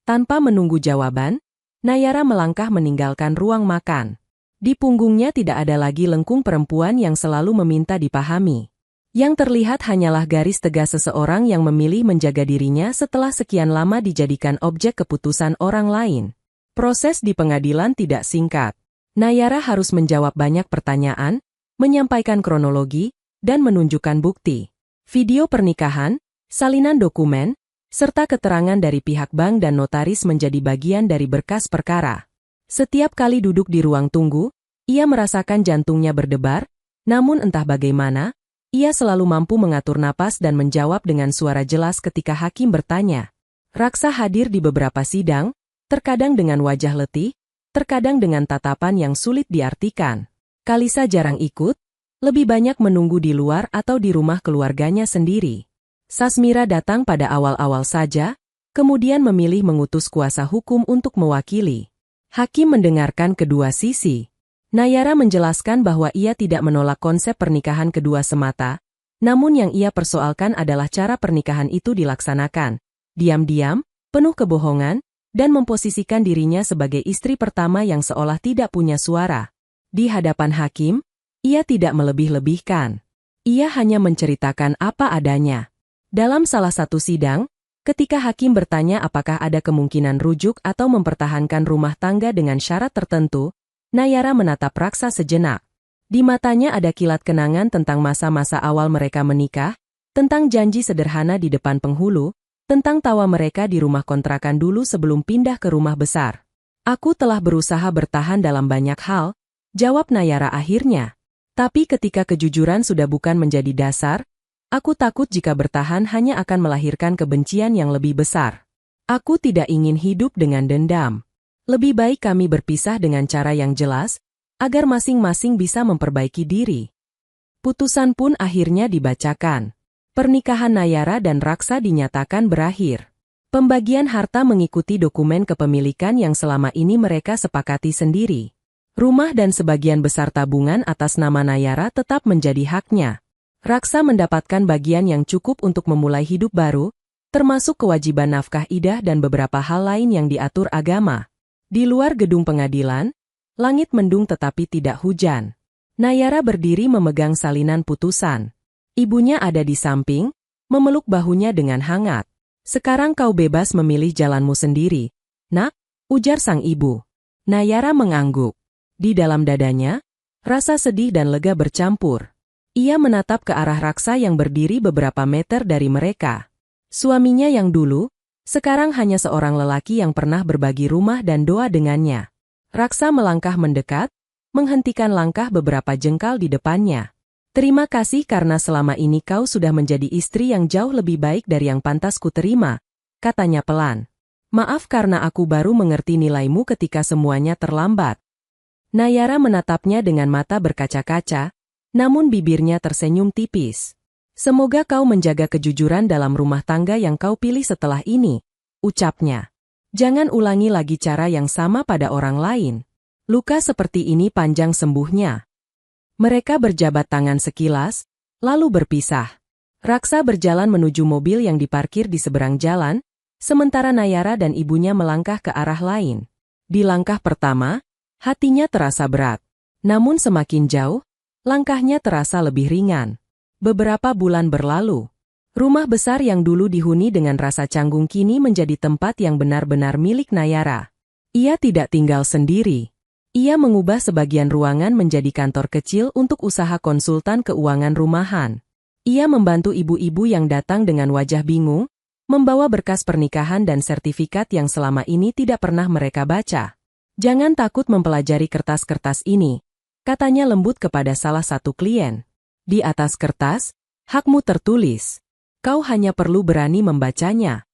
Tanpa menunggu jawaban, Nayara melangkah meninggalkan ruang makan. Di punggungnya tidak ada lagi lengkung perempuan yang selalu meminta dipahami. Yang terlihat hanyalah garis tegas seseorang yang memilih menjaga dirinya setelah sekian lama dijadikan objek keputusan orang lain. Proses di pengadilan tidak singkat. Nayara harus menjawab banyak pertanyaan, menyampaikan kronologi, dan menunjukkan bukti. Video pernikahan, salinan dokumen, serta keterangan dari pihak bank dan notaris menjadi bagian dari berkas perkara. Setiap kali duduk di ruang tunggu, ia merasakan jantungnya berdebar, namun entah bagaimana, ia selalu mampu mengatur napas dan menjawab dengan suara jelas ketika hakim bertanya. Raksa hadir di beberapa sidang, terkadang dengan wajah letih, terkadang dengan tatapan yang sulit diartikan. Kalisa jarang ikut, lebih banyak menunggu di luar atau di rumah keluarganya sendiri. Sasmira datang pada awal-awal saja, kemudian memilih mengutus kuasa hukum untuk mewakili. Hakim mendengarkan kedua sisi. Nayara menjelaskan bahwa ia tidak menolak konsep pernikahan kedua semata, namun yang ia persoalkan adalah cara pernikahan itu dilaksanakan. Diam-diam, penuh kebohongan, dan memposisikan dirinya sebagai istri pertama yang seolah tidak punya suara. Di hadapan hakim, ia tidak melebih-lebihkan. Ia hanya menceritakan apa adanya. Dalam salah satu sidang, ketika hakim bertanya apakah ada kemungkinan rujuk atau mempertahankan rumah tangga dengan syarat tertentu, Nayara menatap Raksa sejenak. Di matanya ada kilat kenangan tentang masa-masa awal mereka menikah, tentang janji sederhana di depan penghulu, tentang tawa mereka di rumah kontrakan dulu sebelum pindah ke rumah besar. Aku telah berusaha bertahan dalam banyak hal, Jawab Nayara akhirnya. Tapi ketika kejujuran sudah bukan menjadi dasar, aku takut jika bertahan hanya akan melahirkan kebencian yang lebih besar. Aku tidak ingin hidup dengan dendam. Lebih baik kami berpisah dengan cara yang jelas, agar masing-masing bisa memperbaiki diri. Putusan pun akhirnya dibacakan. Pernikahan Nayara dan Raksa dinyatakan berakhir. Pembagian harta mengikuti dokumen kepemilikan yang selama ini mereka sepakati sendiri. Rumah dan sebagian besar tabungan atas nama Nayara tetap menjadi haknya. Raksa mendapatkan bagian yang cukup untuk memulai hidup baru, termasuk kewajiban nafkah idah dan beberapa hal lain yang diatur agama. Di luar gedung pengadilan, langit mendung tetapi tidak hujan. Nayara berdiri memegang salinan putusan. Ibunya ada di samping, memeluk bahunya dengan hangat. Sekarang kau bebas memilih jalanmu sendiri, nak, ujar sang ibu. Nayara mengangguk. Di dalam dadanya, rasa sedih dan lega bercampur. Ia menatap ke arah Raksa yang berdiri beberapa meter dari mereka. Suaminya yang dulu, sekarang hanya seorang lelaki yang pernah berbagi rumah dan doa dengannya. Raksa melangkah mendekat, menghentikan langkah beberapa jengkal di depannya. Terima kasih karena selama ini kau sudah menjadi istri yang jauh lebih baik dari yang pantas kuterima, katanya pelan. Maaf karena aku baru mengerti nilaimu ketika semuanya terlambat. Nayara menatapnya dengan mata berkaca-kaca, namun bibirnya tersenyum tipis. Semoga kau menjaga kejujuran dalam rumah tangga yang kau pilih setelah ini, ucapnya. Jangan ulangi lagi cara yang sama pada orang lain. Luka seperti ini panjang sembuhnya. Mereka berjabat tangan sekilas, lalu berpisah. Raksa berjalan menuju mobil yang diparkir di seberang jalan, sementara Nayara dan ibunya melangkah ke arah lain. Di langkah pertama, hatinya terasa berat. Namun semakin jauh, langkahnya terasa lebih ringan. Beberapa bulan berlalu. Rumah besar yang dulu dihuni dengan rasa canggung kini menjadi tempat yang benar-benar milik Nayara. Ia tidak tinggal sendiri. Ia mengubah sebagian ruangan menjadi kantor kecil untuk usaha konsultan keuangan rumahan. Ia membantu ibu-ibu yang datang dengan wajah bingung, membawa berkas pernikahan dan sertifikat yang selama ini tidak pernah mereka baca. Jangan takut mempelajari kertas-kertas ini, katanya lembut kepada salah satu klien. Di atas kertas, hakmu tertulis. Kau hanya perlu berani membacanya.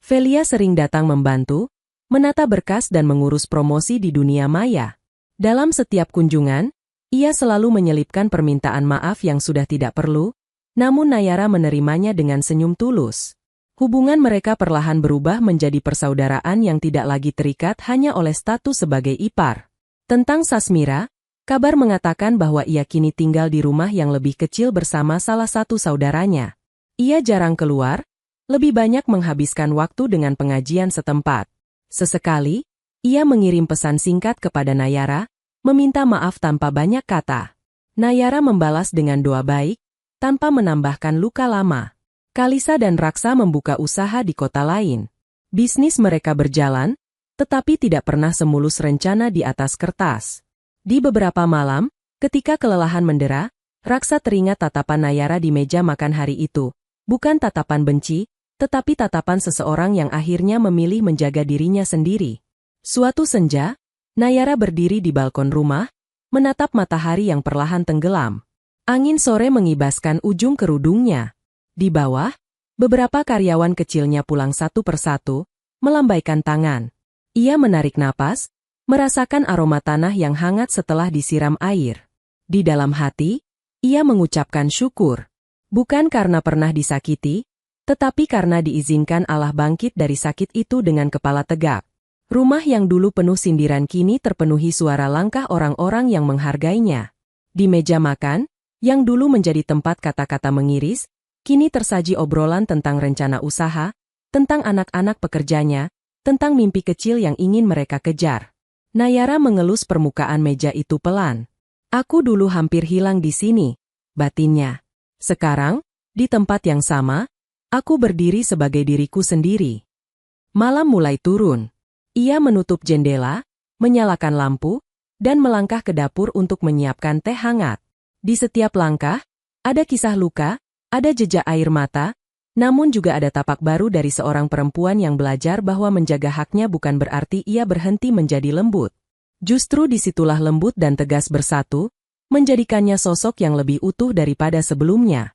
Velia sering datang membantu, menata berkas dan mengurus promosi di dunia maya. Dalam setiap kunjungan, ia selalu menyelipkan permintaan maaf yang sudah tidak perlu, namun Nayara menerimanya dengan senyum tulus. Hubungan mereka perlahan berubah menjadi persaudaraan yang tidak lagi terikat hanya oleh status sebagai ipar. Tentang Sasmira, kabar mengatakan bahwa ia kini tinggal di rumah yang lebih kecil bersama salah satu saudaranya. Ia jarang keluar, lebih banyak menghabiskan waktu dengan pengajian setempat. Sesekali, ia mengirim pesan singkat kepada Nayara, meminta maaf tanpa banyak kata. Nayara membalas dengan doa baik, tanpa menambahkan luka lama. Kalisa dan Raksa membuka usaha di kota lain. Bisnis mereka berjalan, tetapi tidak pernah semulus rencana di atas kertas. Di beberapa malam, ketika kelelahan mendera, Raksa teringat tatapan Nayara di meja makan hari itu. Bukan tatapan benci, tetapi tatapan seseorang yang akhirnya memilih menjaga dirinya sendiri. Suatu senja, Nayara berdiri di balkon rumah, menatap matahari yang perlahan tenggelam. Angin sore mengibaskan ujung kerudungnya. Di bawah, beberapa karyawan kecilnya pulang satu persatu, melambaikan tangan. Ia menarik napas, merasakan aroma tanah yang hangat setelah disiram air. Di dalam hati, ia mengucapkan syukur. Bukan karena pernah disakiti, tetapi karena diizinkan Allah bangkit dari sakit itu dengan kepala tegak. Rumah yang dulu penuh sindiran kini terpenuhi suara langkah orang-orang yang menghargainya. Di meja makan, yang dulu menjadi tempat kata-kata mengiris, kini tersaji obrolan tentang rencana usaha, tentang anak-anak pekerjanya, tentang mimpi kecil yang ingin mereka kejar. Nayara mengelus permukaan meja itu pelan. Aku dulu hampir hilang di sini, batinnya. Sekarang, di tempat yang sama, aku berdiri sebagai diriku sendiri. Malam mulai turun. Ia menutup jendela, menyalakan lampu, dan melangkah ke dapur untuk menyiapkan teh hangat. Di setiap langkah, ada kisah luka, ada jejak air mata, namun juga ada tapak baru dari seorang perempuan yang belajar bahwa menjaga haknya bukan berarti ia berhenti menjadi lembut. Justru disitulah lembut dan tegas bersatu, menjadikannya sosok yang lebih utuh daripada sebelumnya.